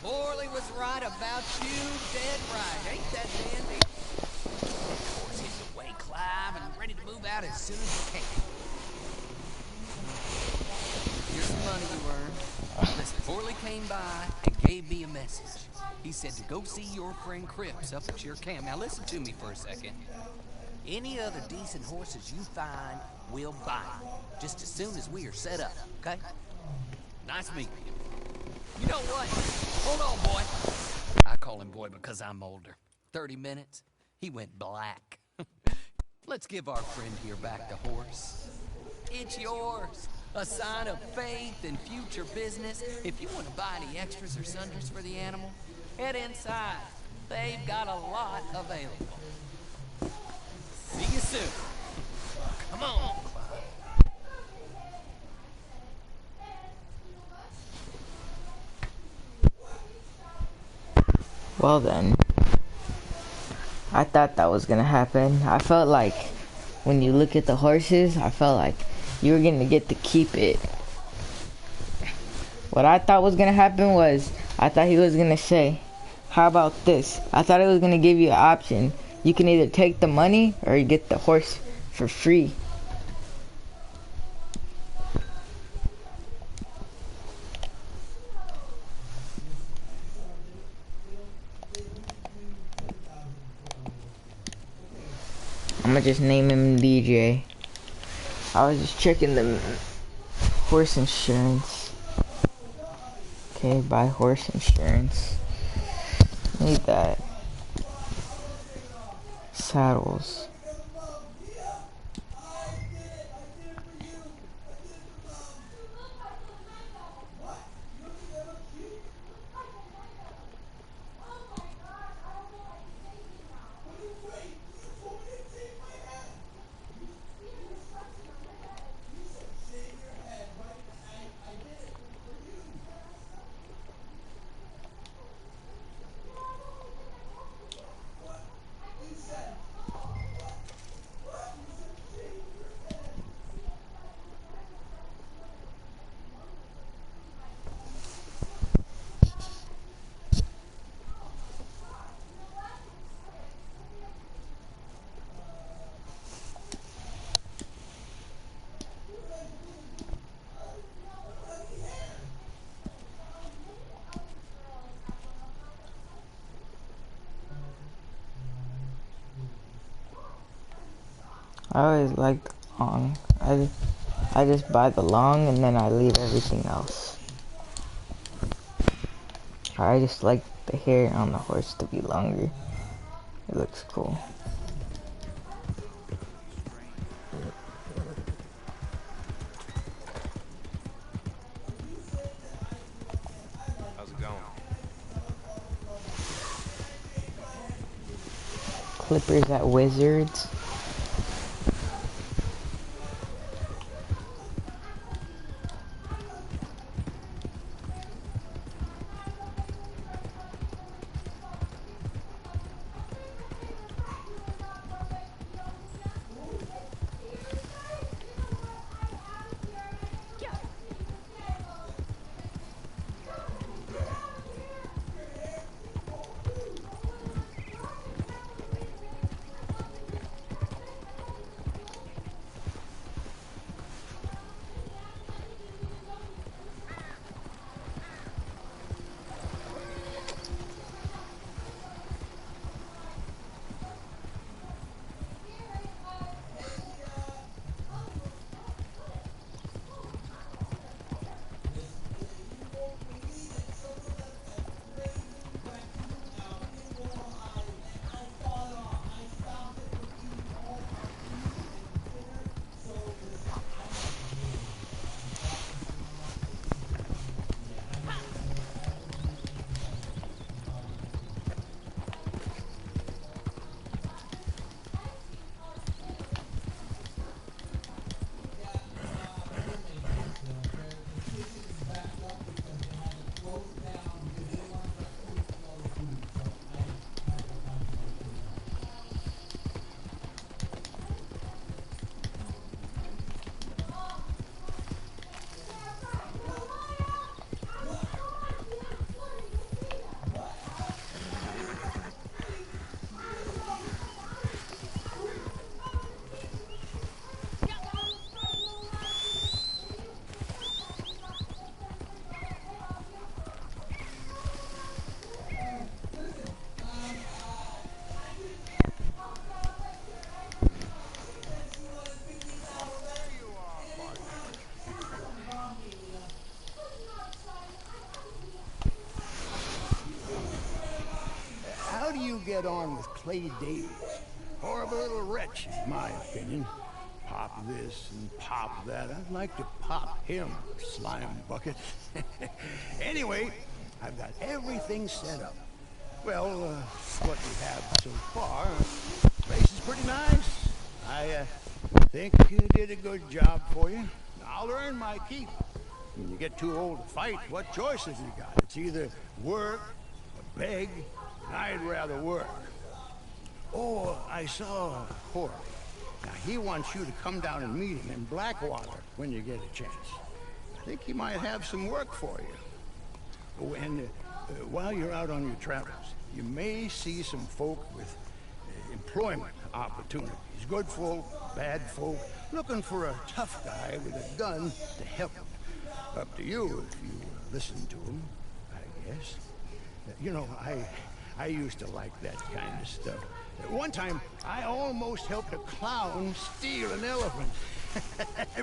Horley was right about you, dead right. Ain't that dandy? Of course, he's away, Clive, and ready to move out as soon as he can. Here's some money you earned. Listen, Horley came by and gave me a message. He said to go see your friend Cripps up at your camp. Now listen to me for a second. Any other decent horses you find, we'll buy them. Just as soon as we are set up, okay? Nice meeting you. You know what? Hold on, boy. I call him boy because I'm older. 30 minutes, he went black. Let's give our friend here back the horse. It's yours. A sign of faith and future business. If you want to buy any extras or sundries for the animal, head inside. They've got a lot available. See you soon. Come on. Well then, I thought that was gonna happen. I felt like when you look at the horses, I felt like you were gonna get to keep it. What I thought was gonna happen was, I thought he was gonna say, how about this? I thought he was gonna give you an option. You can either take the money or you get the horse for free. I'm gonna just name him DJ. I was just checking the horse insurance. Okay, buy horse insurance. Need that. Saddles. I always like the long. I just buy the long and then I leave everything else. I just like the hair on the horse to be longer. It looks cool. How's it going? Clippers at Wizards. get on with Clay Davies? Horrible little wretch, in my opinion. Pop this and pop that. I'd like to pop him, slime bucket. Anyway, I've got everything set up. Well, what we have so far, place is pretty nice. I think you did a good job for you. I'll earn my keep. When you get too old to fight, what choice have you got? It's either work or beg. I'd rather work. Oh, I saw Corey. Now, he wants you to come down and meet him in Blackwater when you get a chance. I think he might have some work for you. Oh, and while you're out on your travels, you may see some folk with employment opportunities. Good folk, bad folk, looking for a tough guy with a gun to help them. Up to you if you listen to them, I guess. You know, I used to like that kind of stuff. One time, I almost helped a clown steal an elephant.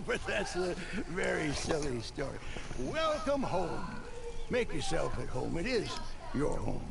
But that's a very silly story. Welcome home. Make yourself at home. It is your home.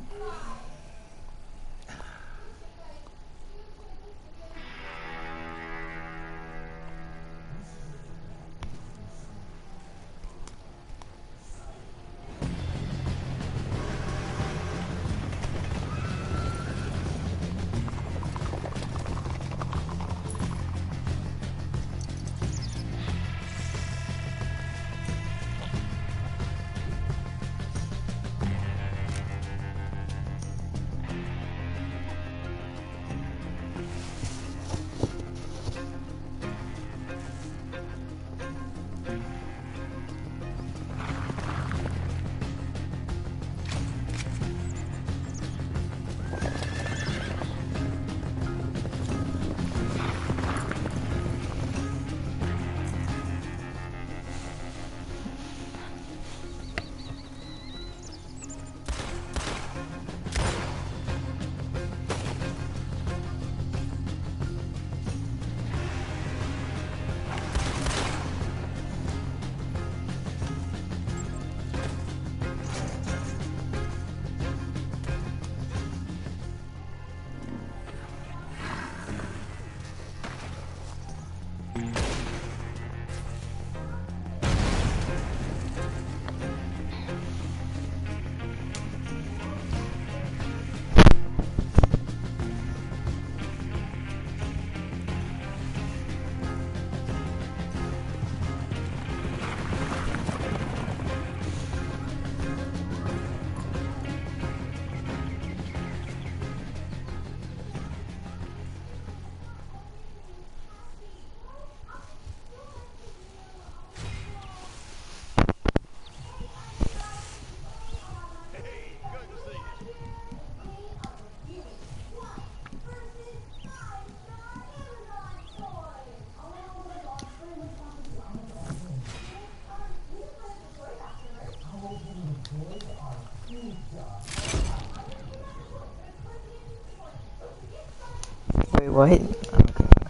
Wait, what? I'm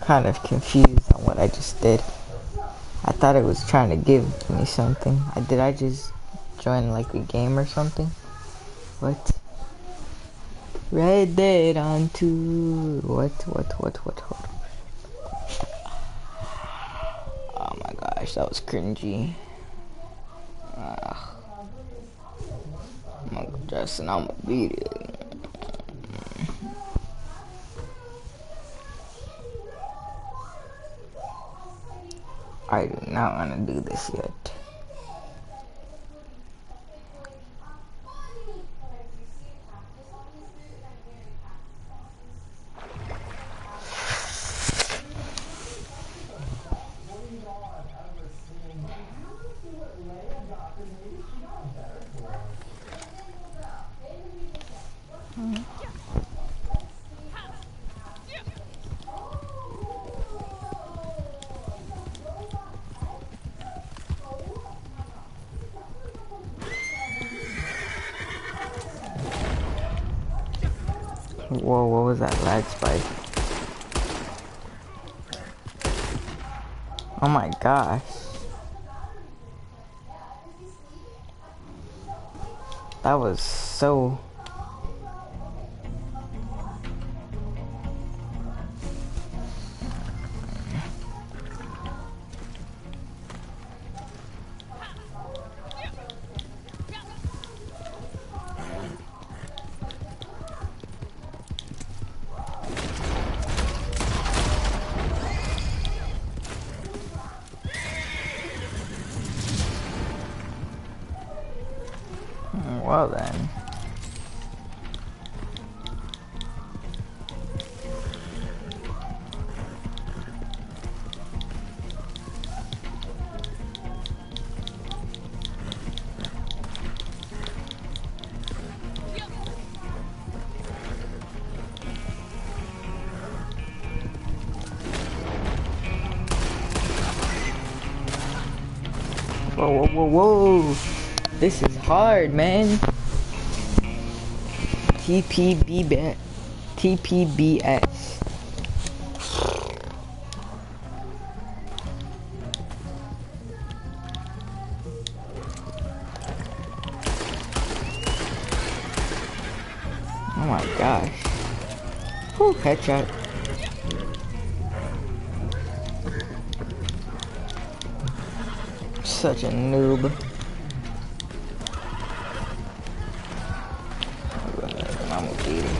kind of confused on what I just did. I thought it was trying to give me something. Did I just join like a game or something? What? Red Dead on 2. What? Oh my gosh, that was cringy. I'm gonna dress and I'm gonna beat it. I do not want to do this yet. Whoa, what was that lag spike? Oh my gosh. That was so... Well then. Whoa, whoa, whoa, whoa. This is hard, man. TPBS. Oh my gosh. Whew, headshot. Such a noob. I'm gonna beat him.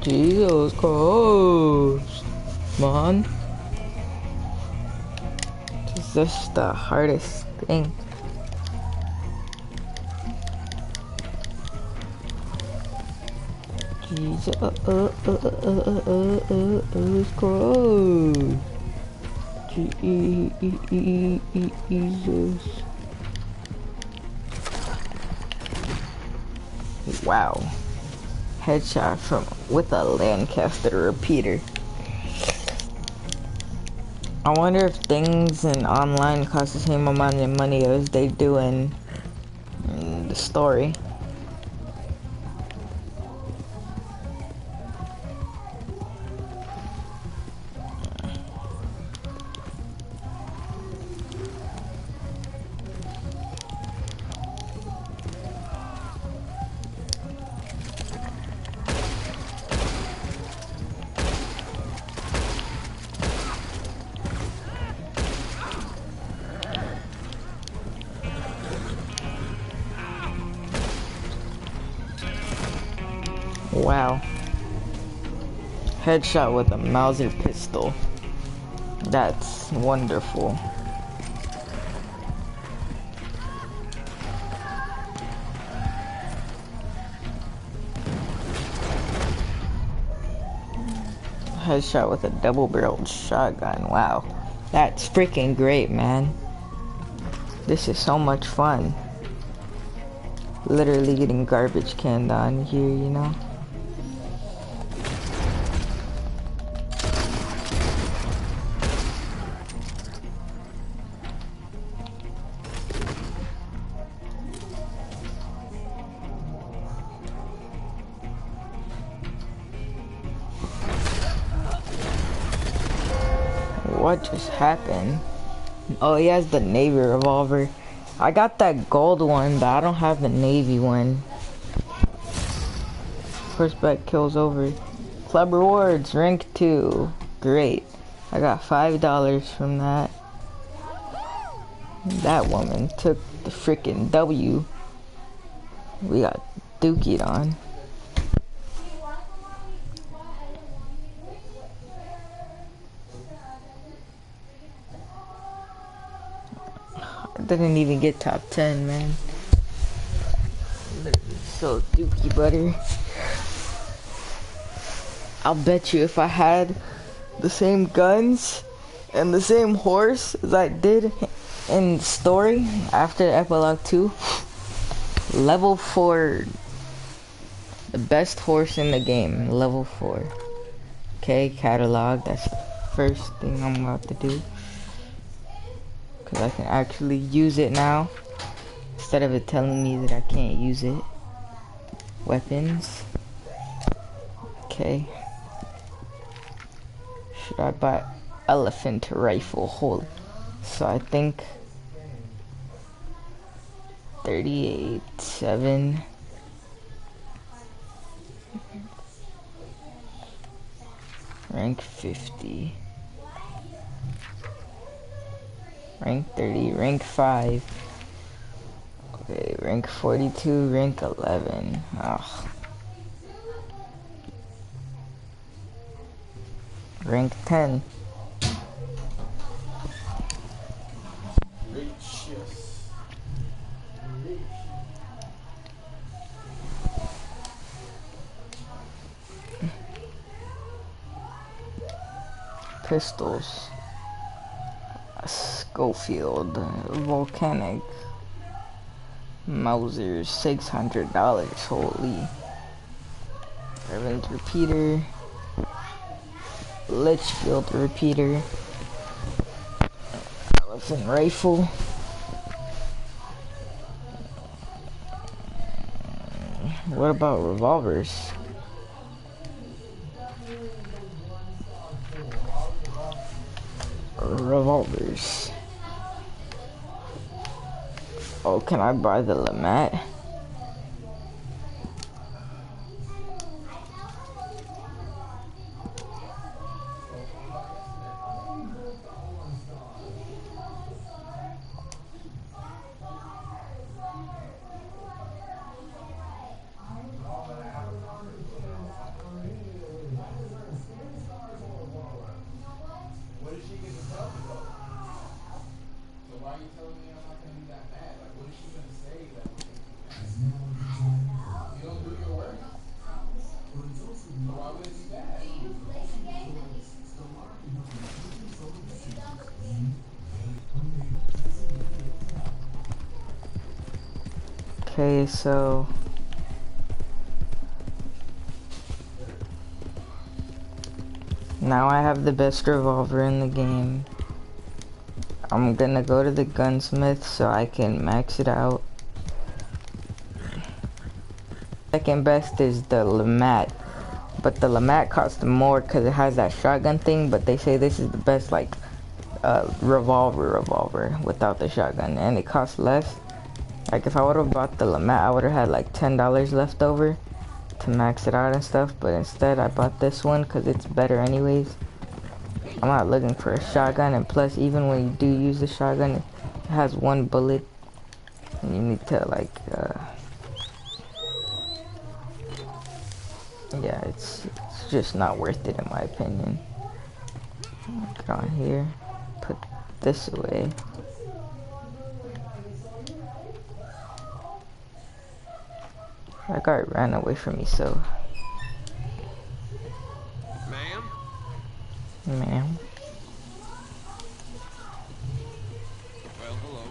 Jesus Christ, man. This is the hardest thing. Jesus Christ. Jesus. Wow. Headshot from with a Lancaster repeater. I wonder if things in online cost the same amount of money as they do in the story. Wow. Headshot with a Mauser pistol. That's wonderful. Headshot with a double-barreled shotgun. Wow. That's freaking great, man. This is so much fun. Literally getting garbage canned on here, you know? What just happened? Oh, he has the Navy revolver. I got that gold one, but I don't have the Navy one. Horseback kills over. Club rewards, rank 2. Great. I got $5 from that. That woman took the freaking W. We got dookied on. Didn't even get top 10, man. Literally So dookie butter. I'll bet you if I had the same guns and the same horse as I did in story after epilogue 2, level 4, the best horse in the game, level 4. Okay, catalog, that's the first thing I'm about to do. Cause I can actually use it now, instead of it telling me that I can't use it. Weapons. Okay. Should I buy elephant rifle? Holy. So I think 38, 7. Rank 50. Rank 30, rank 5. Okay, rank 42, rank 11. Ugh. Rank 10. Pistols. Schofield. Volcanic. Mauser's $600. Holy. Evans repeater. Litchfield repeater. Elephant rifle. What about revolvers? Revolvers. Oh, can I buy the Lamette? Okay, so now I have the best revolver in the game. I'm gonna go to the gunsmith so I can max it out. Second best is the Lamette, but the Lamette costs more because it has that shotgun thing, but they say this is the best like revolver without the shotgun, and it costs less. Like if I would have bought the Lamette, I would have had like $10 left over to max it out and stuff, but instead I bought this one because it's better anyways. I'm not looking for a shotgun, and plus even when you do use the shotgun, it has one bullet and you need to like yeah, it's just not worth it in my opinion. Get on here, put this away. That guy ran away from me, so. Ma'am? Ma'am. Well, hello.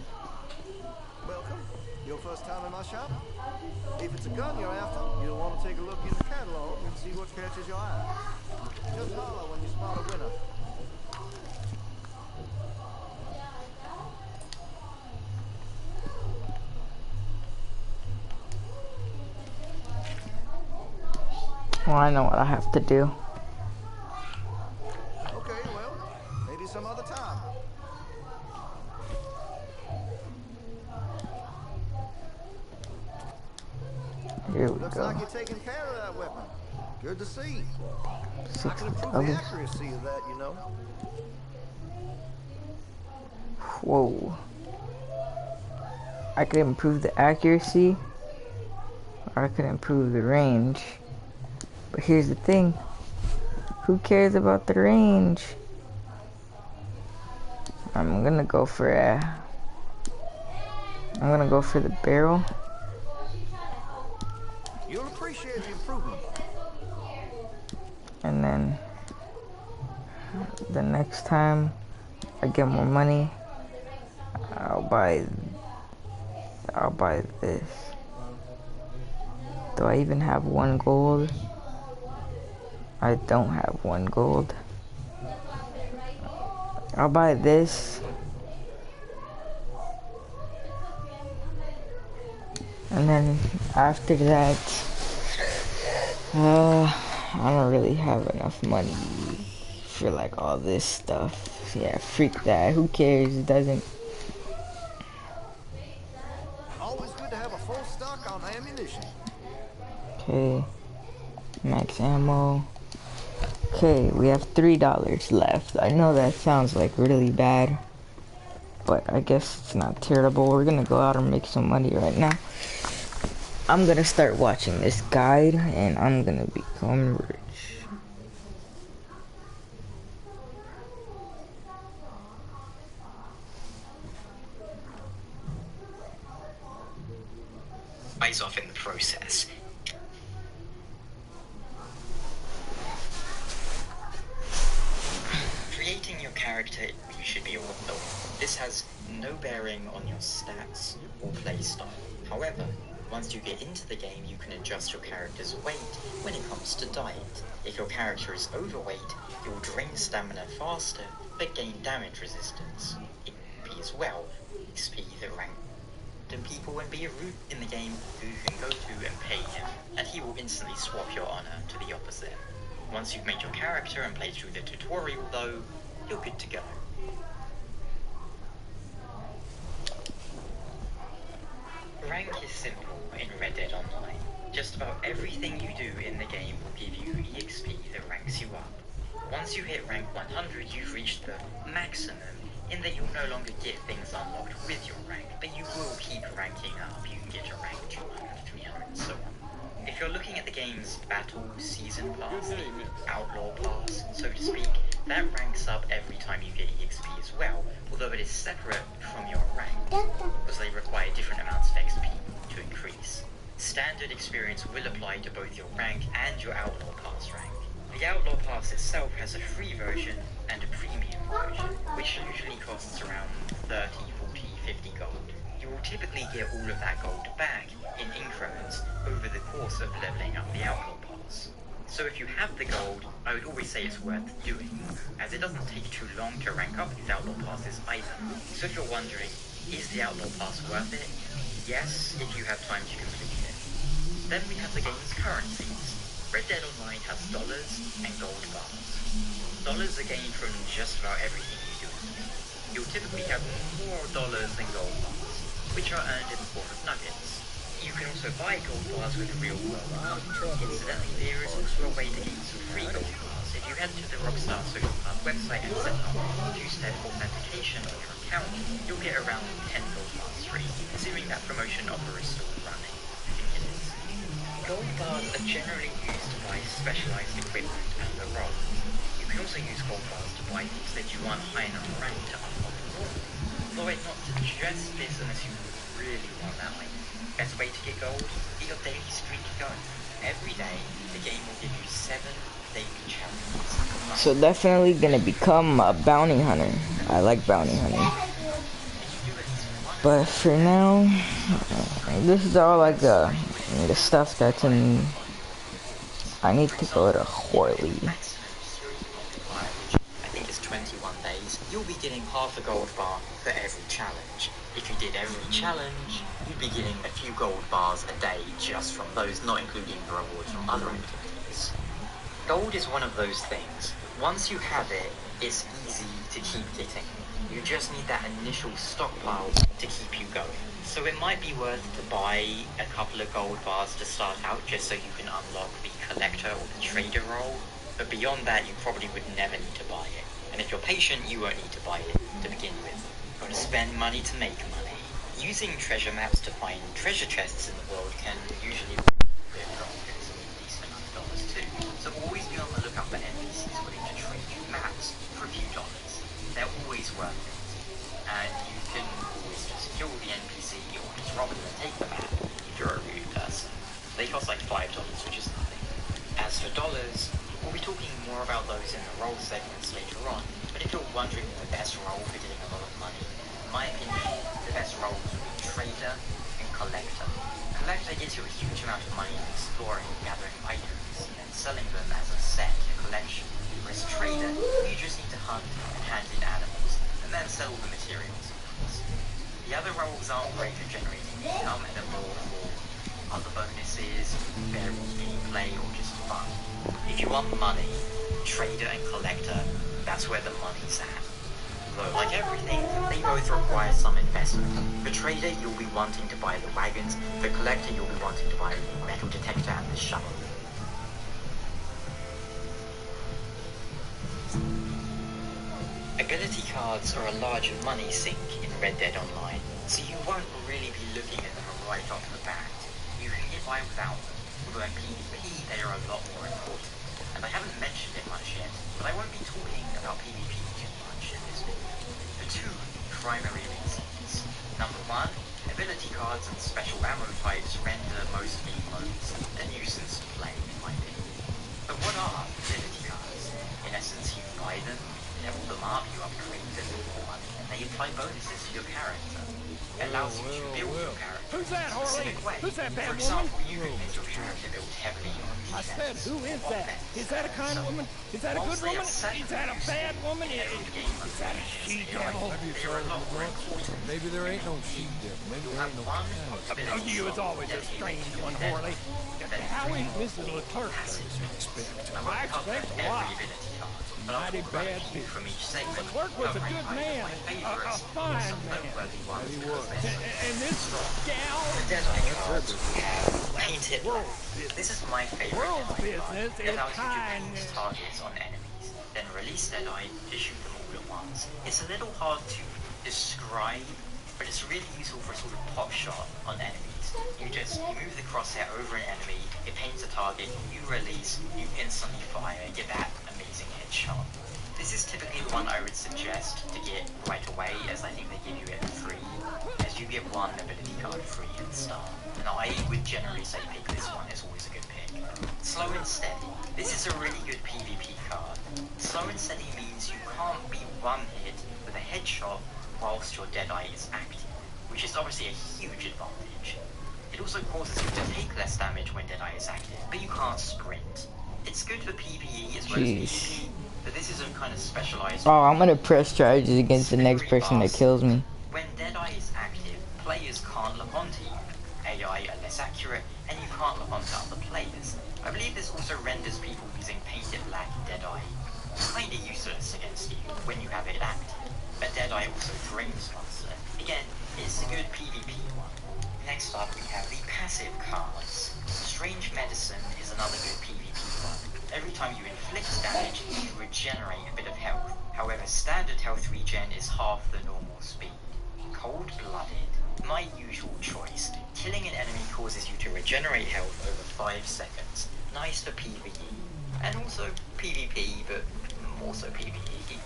Welcome. Your first time in my shop? If it's a gun you're after, you'll want to take a look in the catalog and see what catches your eye. Just holler when you spot a winner. Well, I know what I have to do. Okay, well, maybe some other time. Here we Looks go. like you're taking care of that weapon. Good to see. I can improve $60. the accuracy of that, you know. Whoa. I could improve the accuracy, or I could improve the range. But here's the thing. Who cares about the range? I'm gonna go for the barrel. You'll appreciate the improvement. And then the next time I get more money, I'll buy this. Do I even have 1 gold? I don't have 1 gold. I'll buy this. And then after that, I don't really have enough money for like all this stuff. Yeah, freak that. Who cares? It doesn't. Always good to have a full stock on ammunition. Okay, max ammo. Okay, we have $3 left. I know that sounds like really bad, but I guess it's not terrible. We're gonna go out and make some money right now. I'm gonna start watching this guide and I'm gonna become rich. Eyes off in the process. Creating your character, you should be aware of. This has no bearing on your stats or playstyle. However, once you get into the game, you can adjust your character's weight when it comes to diet. If your character is overweight, you'll drain stamina faster, but gain damage resistance. XP as well, XP that rank people and be a root in the game who you can go to and pay him, and he will instantly swap your honor to the opposite. Once you've made your character and played through the tutorial though, you're good to go. Rank is simple in Red Dead Online. Just about everything you do in the game will give you EXP that ranks you up. Once you hit rank 100, you've reached the maximum in that you'll no longer get things unlocked with your rank, but you will keep ranking up. You can get to rank 200, 300, and so on. If you're looking at the game's Battle Season Pass, the Outlaw Pass, so to speak, that ranks up every time you get EXP as well, although it is separate from your rank, because they require different amounts of XP to increase. Standard experience will apply to both your rank and your Outlaw Pass rank. The Outlaw Pass itself has a free version and a premium version, which usually costs around 30, 40, 50 gold. You will typically get all of that gold back in increments over the course of leveling up the Outlaw Pass. So if you have the gold, I would always say it's worth doing, as it doesn't take too long to rank up these Outlaw Passes either. So if you're wondering, is the Outlaw Pass worth it? Yes, if you have time to complete it. Then we have the game's currencies. Red Dead Online has dollars and gold bars. Dollars are gained from just about everything you do in the game. You'll typically have more dollars than gold bars, which are earned in the form of nuggets. You can also buy gold bars with real world money. Incidentally, there is also a way to gain some free gold bars. If you head to the Rockstar Social Pass website and set up 2-step authentication on your account, you'll get around 10 gold bars free, assuming that promotion offer is still running. I think it is. Gold bars are generally used to buy specialized equipment and a role. You can also use gold bars to buy things that you aren't high enough rank to unlock normally. Though I'd not suggest this unless you really want that item. Best way to get gold, get your daily streak going. Every day, the game will give you 7 daily challenges. So definitely gonna become a bounty hunter. I like bounty hunting. But for now, this is all like the stuff that's in. I need to go to Horley. I think it's 21 days. You'll be getting half a gold bar for every challenge. If you did every challenge, you'd be getting a few gold bars a day just from those, not including the rewards from other activities. Gold is one of those things. Once you have it, it's easy to keep getting. You just need that initial stockpile to keep you going. So it might be worth to buy a couple of gold bars to start out just so you can unlock the collector or the trader role. But beyond that, you probably would never need to buy it. And if you're patient, you won't need to buy it to begin with. You've got to spend money to make money. Using treasure maps to find treasure chests in the world can usually be a bit long and some decent amount of dollars too. So always be on the lookout for NPCs willing to trade you maps for a few dollars. They're always worth it. And you can always just kill the NPC or just rob them and take the map if you're a rude person. They cost like $5, which is nothing. As for dollars, we'll be talking more about those in the role segments later on, but if you're wondering the best role for getting a lot of money, in my opinion, the best roles would be trader and collector. Collector gets you a huge amount of money exploring and gathering items, and then selling them as a set, a collection. Whereas trader, you just need to hunt and hand in animals, and then sell the materials, of course. The other roles aren't great at generating income and are more for other bonuses, variable gameplay, or just fun. If you want money, trader and collector, that's where the money's at. Though, like everything, they both require some investment. For trader, you'll be wanting to buy the wagons. For collector, you'll be wanting to buy the metal detector and the shovel. Ability cards are a larger money sink in Red Dead Online, so you won't really be looking at them right off the bat. You can get by without them, although in PvP they are a lot more important. And I haven't mentioned it much yet, but I won't be talking about PvP too much in this video, for two primary reasons. Number one, ability cards and special ammo types render most game modes a nuisance to play, in my opinion. But what are ability cards? In essence, you buy them, level them up, you upgrade them with more money, and they apply bonuses to your character. It allows you to build your character. Who's that, Harley? Who's that bad For woman? example, you can get your character built heavily on I said, defense who is or that? offense. Is that a kind woman? Is that a good Whilst they woman? are set Is that a bad woman? Is that a she-devil? Have you tried the grunt? Maybe there ain't no she-devil. Maybe there ain't no kind. Oh, you was always a strange one, Harley. How is Mrs. Leclerc? I expect a lot. Mighty bad bitch. Leclerc was a good man, a fine man. He was. And this gal... The Deadeye cards we have painted black. This is my favorite World Deadeye card. business It is allows you to kind paint targets on enemies, then release Deadeye to shoot them all at once. It's a little hard to describe, but it's really useful for a sort of pop shot on enemies. You move the crosshair over an enemy, it paints a target, you release, you instantly fire, and get that amazing headshot. This is typically the one I would suggest to get right away, as I think they give you it free, as you get one ability card free at the start. And I would generally say pick this one, it's always a good pick. Slow and Steady. This is a really good PvP card. Slow and Steady means you can't be one hit with a headshot whilst your Deadeye is active, which is obviously a huge advantage. It also causes you to take less damage when Deadeye is active, but you can't sprint. It's good for PvE as well as PvP, but this is a kind of specialized... Oh, I'm gonna press charges against the next person that kills me. When Deadeye is active, players can't look onto you. AI are less accurate, and you can't look onto other players. I believe this also renders people using painted black Deadeye kinda useless against you when you have it active. But Deadeye also drains faster. Again, it's a good PvP one. Next up, we have the passive cards. Strange Medicine is another good PvP one. Every time you inflict damage, you regenerate a bit of health. However, standard health regen is half the normal speed. Cold-Blooded, my usual choice. Killing an enemy causes you to regenerate health over 5 seconds. Nice for PvE. And also PvP, but more so PvE.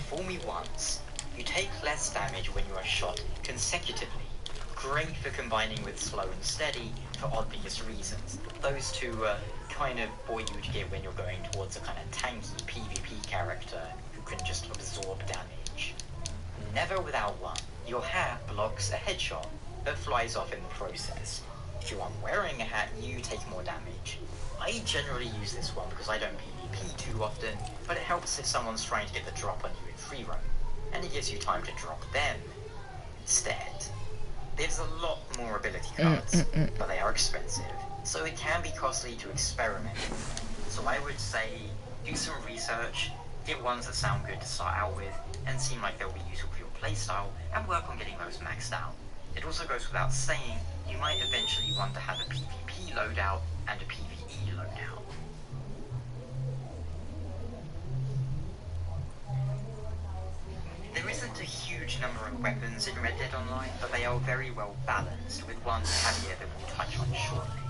Fool me once. You take less damage when you are shot consecutively. Great for combining with Slow and Steady for obvious reasons. Those two kind of what you would get when you're going towards a kind of tanky PvP character who can just absorb damage. Never without one. Your hat blocks a headshot, but flies off in the process. If you aren't wearing a hat, you take more damage. I generally use this one because I don't PvP too often, but it helps if someone's trying to get the drop on you in free roam, and it gives you time to drop them instead. There's a lot more ability cards, but they are expensive, so it can be costly to experiment with. So I would say, do some research, get ones that sound good to start out with, and seem like they'll be useful for your playstyle, and work on getting those maxed out. It also goes without saying, you might eventually want to have a PvP loadout and a PvE loadout. There isn't a huge number of weapons in Red Dead Online, but they are very well balanced, with one caveat that we'll touch on shortly.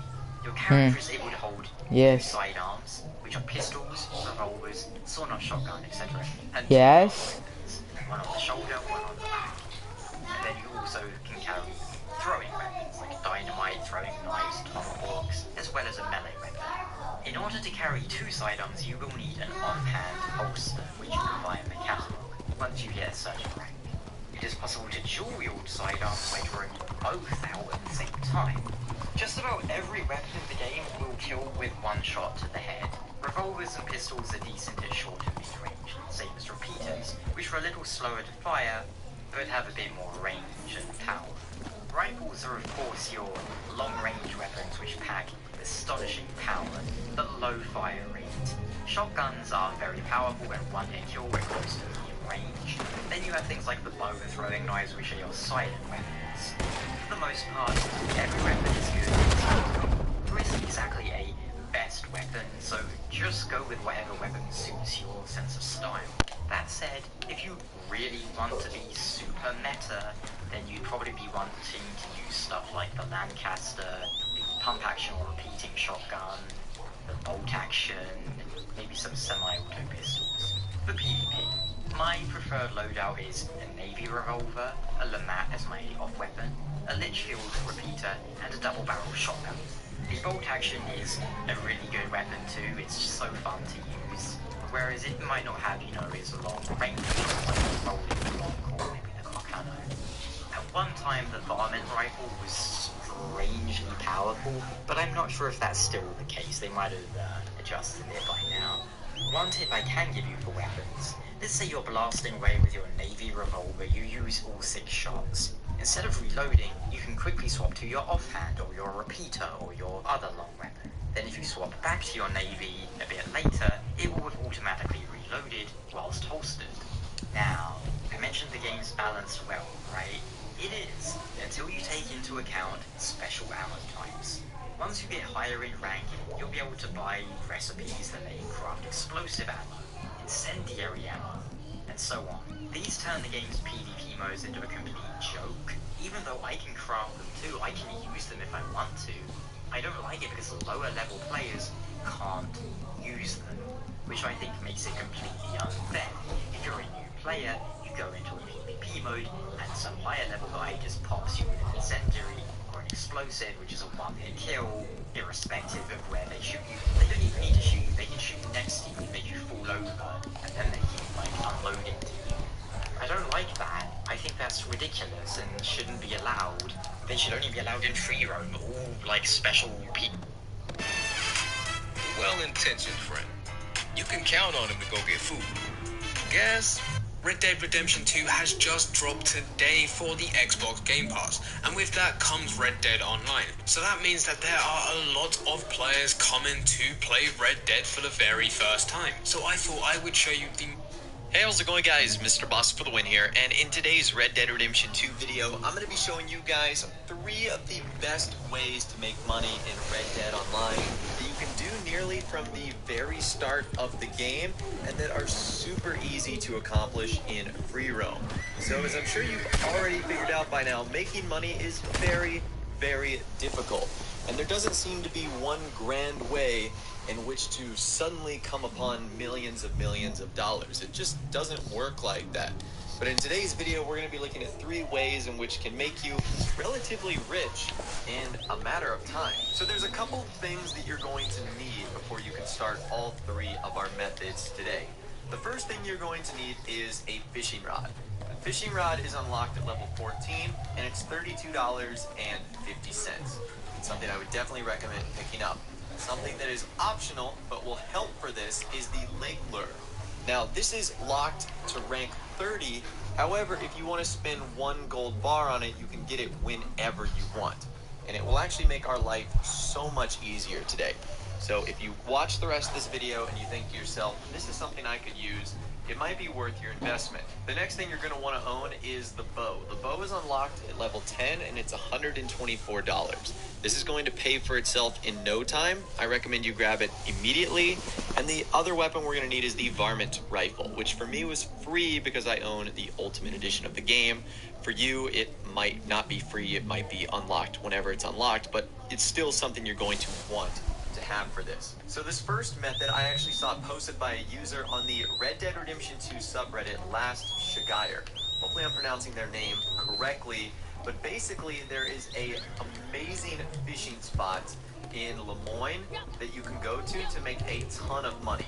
Your character is able to hold two sidearms, which are pistols, revolvers, sawn-off shotgun, etc. And two weapons, one on the shoulder, one on the back. And then you also can carry throwing weapons, like dynamite, throwing knives, tomahawks, as well as a melee weapon. In order to carry 2 sidearms, you will need an offhand holster, which you can find in the catalog once you get a certain rank. It is possible to dual-wield sidearms by drawing both out at the same time. Just about every weapon in the game will kill with 1 shot to the head. Revolvers and pistols are decent at short and mid-range, same as repeaters, which are a little slower to fire, but have a bit more range and power. Rifles are of course your long-range weapons which pack astonishing power, but low fire rate. Shotguns are very powerful and one-hit kill when close to medium range. Then you have things like the bow and throwing knives, which are your silent weapons. For the most part, every weapon is good. There isn't exactly a best weapon, so just go with whatever weapon suits your sense of style. That said, if you really want to be super meta, then you'd probably be wanting to use stuff like the Lancaster, the pump action or repeating shotgun, the bolt action, maybe some semi-auto pistols. For PvP, my preferred loadout is a Navy revolver, a Lamat as my off weapon, a Litchfield repeater, and a double-barrel shotgun. The bolt action is a really good weapon too, it's just so fun to use. Whereas it might not have, is a long range, like the rolling block or maybe the Kokano. At one time, the varmint rifle was strangely powerful, but I'm not sure if that's still the case. They might have adjusted it by now. One tip I can give you for weapons. Let's say you're blasting away with your Navy revolver, you use all 6 shots. Instead of reloading, you can quickly swap to your offhand or your repeater or your other long weapon. Then if you swap back to your Navy a bit later, it will have automatically reloaded whilst holstered. Now, I mentioned the game's balanced well, right? It is, until you take into account special ammo types. Once you get higher in rank, you'll be able to buy recipes that let you craft explosive ammo, incendiary ammo, and so on. These turn the game's PvP modes into a complete joke. Even though I can craft them too, I can use them if I want to. I don't like it because lower level players can't use them, which I think makes it completely unfair. If you're a new player, you go into a PvP mode, and some higher level guy just pops you with an incendiary or an explosive, which is a one-hit kill, irrespective of where they shoot you. They don't even need to shoot you, they can shoot next to you, make you fall over, and then they keep, unloading to you. I don't like that. I think that's ridiculous and shouldn't be allowed. They should only be allowed in free roam, all, special people. Well-intentioned friend. You can count on him to go get food. Guess Red Dead Redemption 2 has just dropped today for the Xbox Game Pass, and with that comes Red Dead Online. So that means that there are a lot of players coming to play Red Dead for the very first time. So I thought I would show you the... Hey, how's it going, guys? Mr. Boss for the win here, and in today's Red Dead Redemption 2 video, I'm going to be showing you guys 3 of the best ways to make money in Red Dead Online that you can do nearly from the very start of the game, and that are super easy to accomplish in free roam. So as I'm sure you've already figured out by now, making money is very, very difficult, and there doesn't seem to be one grand way in which to suddenly come upon millions of dollars. It just doesn't work like that. But in today's video, we're going to be looking at 3 ways in which can make you relatively rich in a matter of time. So there's a couple things that you're going to need before you can start all 3 of our methods today. The first thing you're going to need is a fishing rod. A fishing rod is unlocked at level 14, and it's $32.50. It's something I would definitely recommend picking up. Something that is optional, but will help for this, is the lake lure. Now, this is locked to rank 30. However, if you want to spend 1 gold bar on it, you can get it whenever you want. And it will actually make our life so much easier today. So if you watch the rest of this video and you think to yourself, this is something I could use, it might be worth your investment. The next thing you're going to want to own is the bow. The bow is unlocked at level 10, and it's $124. This is going to pay for itself in no time. I recommend you grab it immediately. And the other weapon we're going to need is the varmint rifle, which for me was free because I own the Ultimate Edition of the game. For you, it might not be free. It might be unlocked whenever it's unlocked, but it's still something you're going to want to have for this. So this first method I actually saw posted by a user on the Red Dead Redemption 2 subreddit, Last Shagayer. Hopefully I'm pronouncing their name correctly, but basically there is a amazing fishing spot in Lemoyne that you can go to make a ton of money.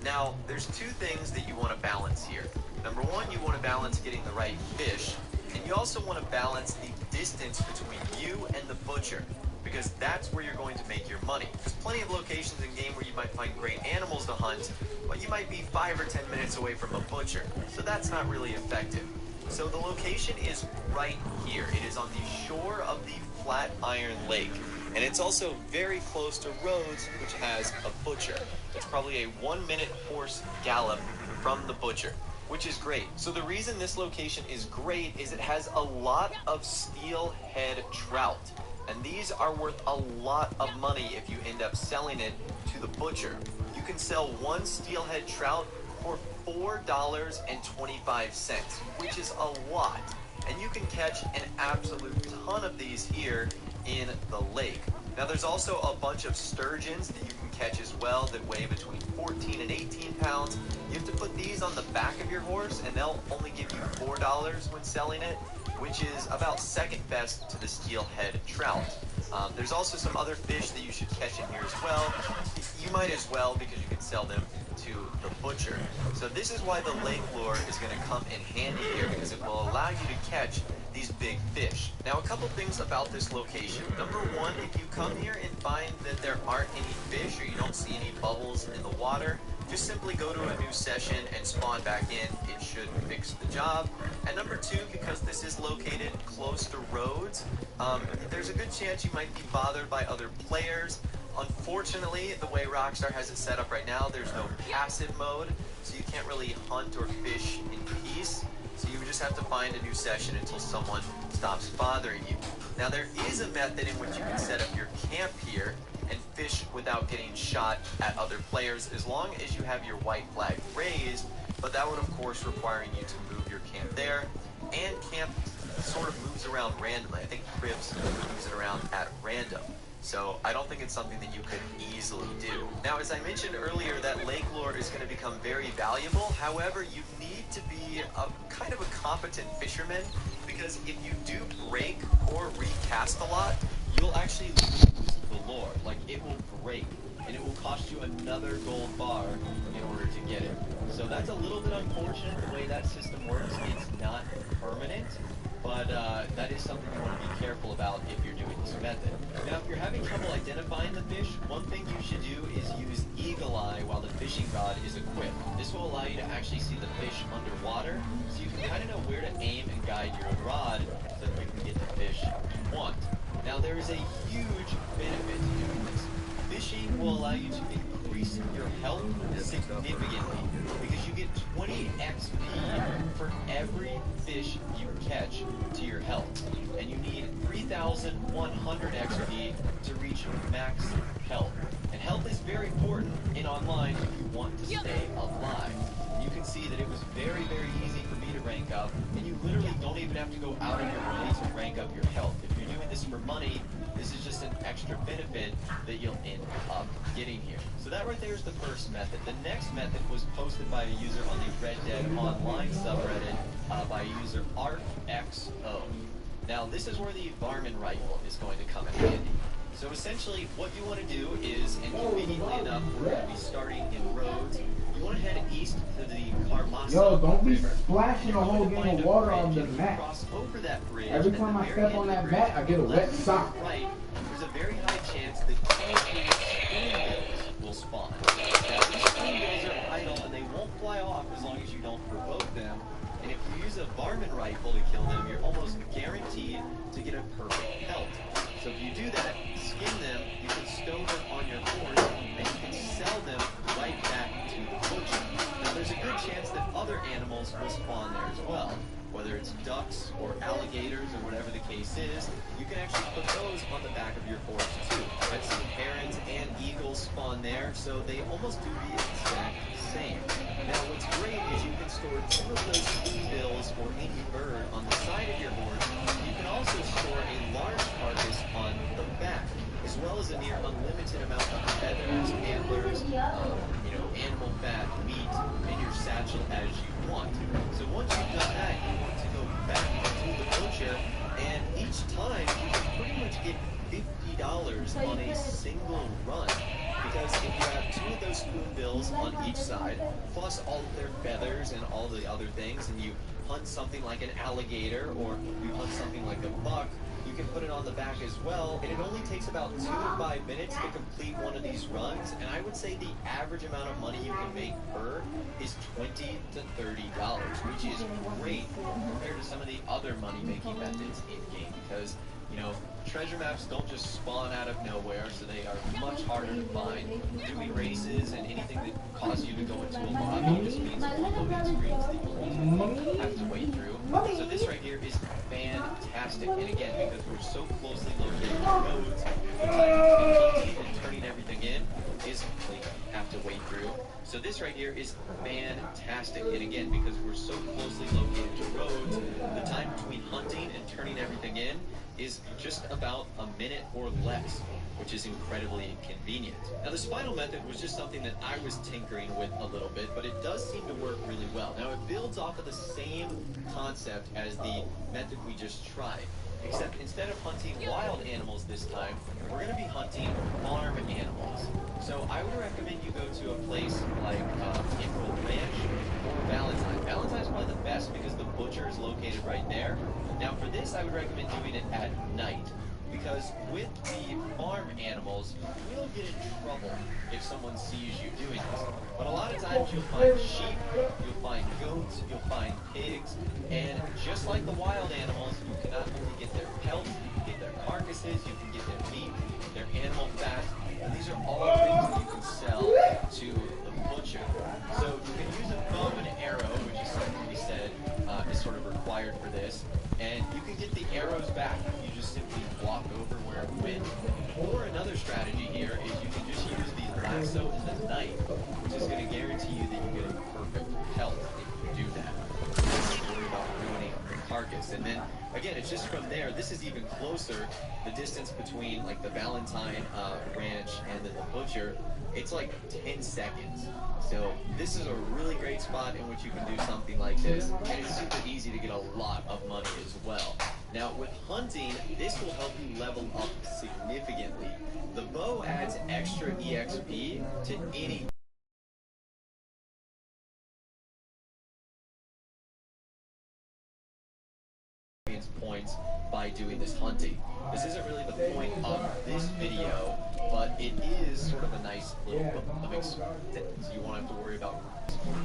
Now, there's two things that you want to balance here. Number one, you want to balance getting the right fish, and you also want to balance the distance between you and the butcher, because that's where you're going to make your money. There's plenty of locations in game where you might find great animals to hunt, but you might be 5 or 10 minutes away from a butcher, so that's not really effective. So the location is right here. It is on the shore of the Flatiron Lake, and it's also very close to Rhodes, which has a butcher. It's probably a 1-minute horse gallop from the butcher, which is great. So the reason this location is great is it has a lot of steelhead trout, and these are worth a lot of money if you end up selling it to the butcher. You can sell one steelhead trout for $4.25, which is a lot, and you can catch an absolute ton of these here in the lake. Now there's also a bunch of sturgeons that you can catch as well that weigh between 14 and 18 pounds. You have to put these on the back of your horse, and they'll only give you $4 when selling it, which is about second best to the steelhead trout. There's also some other fish that you should catch in here as well. You might as well, because you can sell them to the butcher. So this is why the lake lure is going to come in handy here, because it will allow you to catch these big fish. Now, a couple things about this location. Number one, if you come here and find that there aren't any fish or you don't see any bubbles in the water, just simply go to a new session and spawn back in. It should fix the job. And number two, because this is located close to roads, there's a good chance you might be bothered by other players. Unfortunately, the way Rockstar has it set up right now, there's no passive mode, so you can't really hunt or fish in peace. So you just have to find a new session until someone stops bothering you. Now there is a method in which you can set up your camp here and fish without getting shot at other players as long as you have your white flag raised, but that would of course require you to move your camp there, and camp sort of moves around randomly. I think Cribs moves it around at random. So I don't think it's something that you could easily do. Now, as I mentioned earlier, that lake lure is going to become very valuable. However, you need to be a kind of a competent fisherman, because if you do break or recast a lot, you'll actually lose the lure. Like, it will break, and it will cost you another gold bar in order to get it. So that's a little bit unfortunate the way that system works. It's not permanent, but that is something you want to be careful about if you're doing this method. Now, if you're having trouble identifying the fish, one thing you should do is use Eagle Eye while the fishing rod is equipped. This will allow you to actually see the fish underwater, so you can kind of know where to aim and guide your rod so that you can get the fish you want. Now, there is a huge benefit to doing this. Fishing will allow you to increase your health significantly, because you get 20 XP for every fish you catch to your health, and you need 3,100 XP to reach max health. And health is very important in online if you want to stay alive. You can see that it was very, very easy for me to rank up, and you literally don't even have to go out of your way to rank up your health. If you're doing this for money, this is just an extra benefit that you'll end up getting here. So that right there is the first method. The next method was posted by a user on the Red Dead Online subreddit by user ArcXO. Now, this is where the Varmin rifle is going to come in handy. So essentially, what you want to do is, and conveniently enough, we're going to be starting in Rhodes. You want to head east to the Carmassa. Yo, don't be River. splashing a whole game of water on the mat. Cross over that bridge. Every time I step on that mat, I get a wet sock. Right, there's a very high chance that spoonbills will spawn. Now, these spoonbills are idle and they won't fly off as long as you don't provoke them. And if you use a Varmin rifle to kill them, you're almost guaranteed to get a perfect pelt. So if you do that, skin them, you can stow them on your horse, and you can sell them right back to the butcher. Now there's a good chance that other animals will spawn there as well. Whether it's ducks or alligators or whatever the case is, you can actually put those on the back of your horse too. I've seen herons and eagles spawn there, so they almost do the exact same. Now what's great is you can store 2 of those spoonbills or any bird on the side of your horse. You can also store a large carcass on the back, as well as a near unlimited amount of feathers, antlers, animal fat, meat, in your satchel as you want. So once you've done that, you want to go back to the butcher, and each time you can pretty much get 50 $30 on a single run. Because if you have 2 of those spoonbills on each side, plus all of their feathers and all the other things, and you hunt something like an alligator or you hunt something like a buck, you can put it on the back as well, and it only takes about 2 to 5 minutes to complete one of these runs, and I would say the average amount of money you can make per is $20 to $30, which is great compared to some of the other money-making methods in-game, because, you know, treasure maps don't just spawn out of nowhere, so they are much harder to find. Doing races and anything that causes you to go into a lobby just means more loading screens that you ultimately have to wait through. So this right here is fantastic, and again, because we're so closely located to roads, the time between and turning everything in is like have to wait through. So this right here is fantastic, and again, because we're so closely located to roads, the time between hunting and turning everything in is just about a minute or less, which is incredibly convenient. Now, this final method was just something that I was tinkering with a little bit, but it does seem to work really well. Now, it builds off of the same concept as the method we just tried, except instead of hunting wild animals this time, we're going to be hunting farm animals. So I would recommend you go to a place like Emerald Ranch or Valentine. Valentine's probably the best because the butcher is located right there. Now for this, I would recommend doing it at night, because with the farm animals, you will get in trouble if someone sees you doing this. But a lot of times you'll find sheep, you'll find goats, you'll find pigs, and just like the wild animals, you can not only get their pelts, you can get their carcasses, you can get their meat, their animal fat, and these are all things that you can sell to the butcher. So you can use a bow and arrow, which is something we said is sort of required for this, and you can get the arrows back if you just simply walk over where it went. Or another strategy here is you can just use the lasso and the knife, which is going to guarantee you that you get a perfect pelt if you do that. Don't worry about ruining the carcass. And then again, it's just from there. This is even closer. The distance between like the Valentine ranch and then the butcher, it's like 10 seconds. So this is a really great spot in which you can do something like this, and it's super easy to get a lot of money as well. Now with hunting, this will help you level up significantly. The bow adds extra EXP to any points by doing this hunting. This isn't really the point of this video, but it is sort of a nice little so you won't have to worry about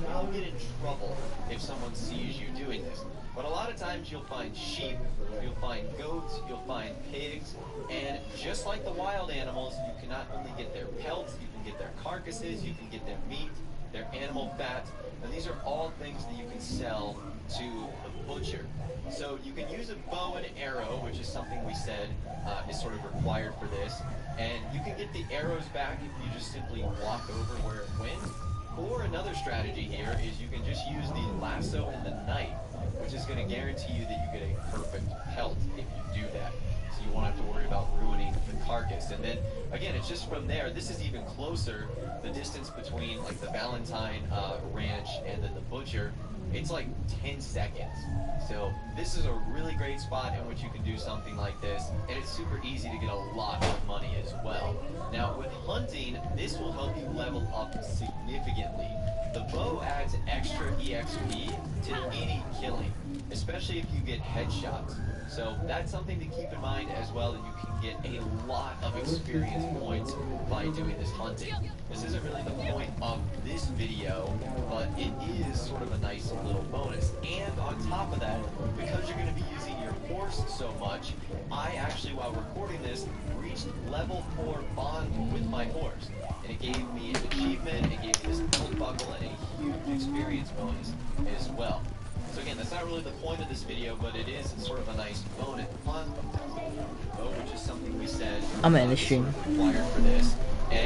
you'll get in trouble if someone sees you doing this. But a lot of times you'll find sheep, you'll find goats, you'll find pigs, and just like the wild animals, you can not only get their pelts, you can get their carcasses, you can get their meat, their animal fat, and these are all things that you can sell to the butcher. So you can use a bow and arrow, which is something we said is sort of required for this, and you can get the arrows back if you just simply walk over where it went. Or another strategy here is you can just use the lasso and the knife, which is going to guarantee you that you get a perfect pelt if you do that. So you won't have to worry about ruining the carcass. And then again, it's just from there. This is even closer. The distance between like the Valentine ranch and then the butcher, it's like 10 seconds. So this is a really great spot in which you can do something like this, and it's super easy to get a lot of money as well. Now with hunting, this will help you level up significantly. The bow adds extra EXP to any killing, especially if you get headshots. So that's something to keep in mind as well, that you can get a lot of experience points by doing this hunting. This isn't really the point of this video, but it is sort of a nice little bonus. And on top of that, because you're going to be using your horse so much, I actually, while recording this, reached level 4 bond with my horse. And it gave me an achievement, it gave me this belt buckle, and a huge experience bonus as well. So again, that's not really the point of this video, but it is sort of a nice bonus, which is something we said I'm in the stream. required for this.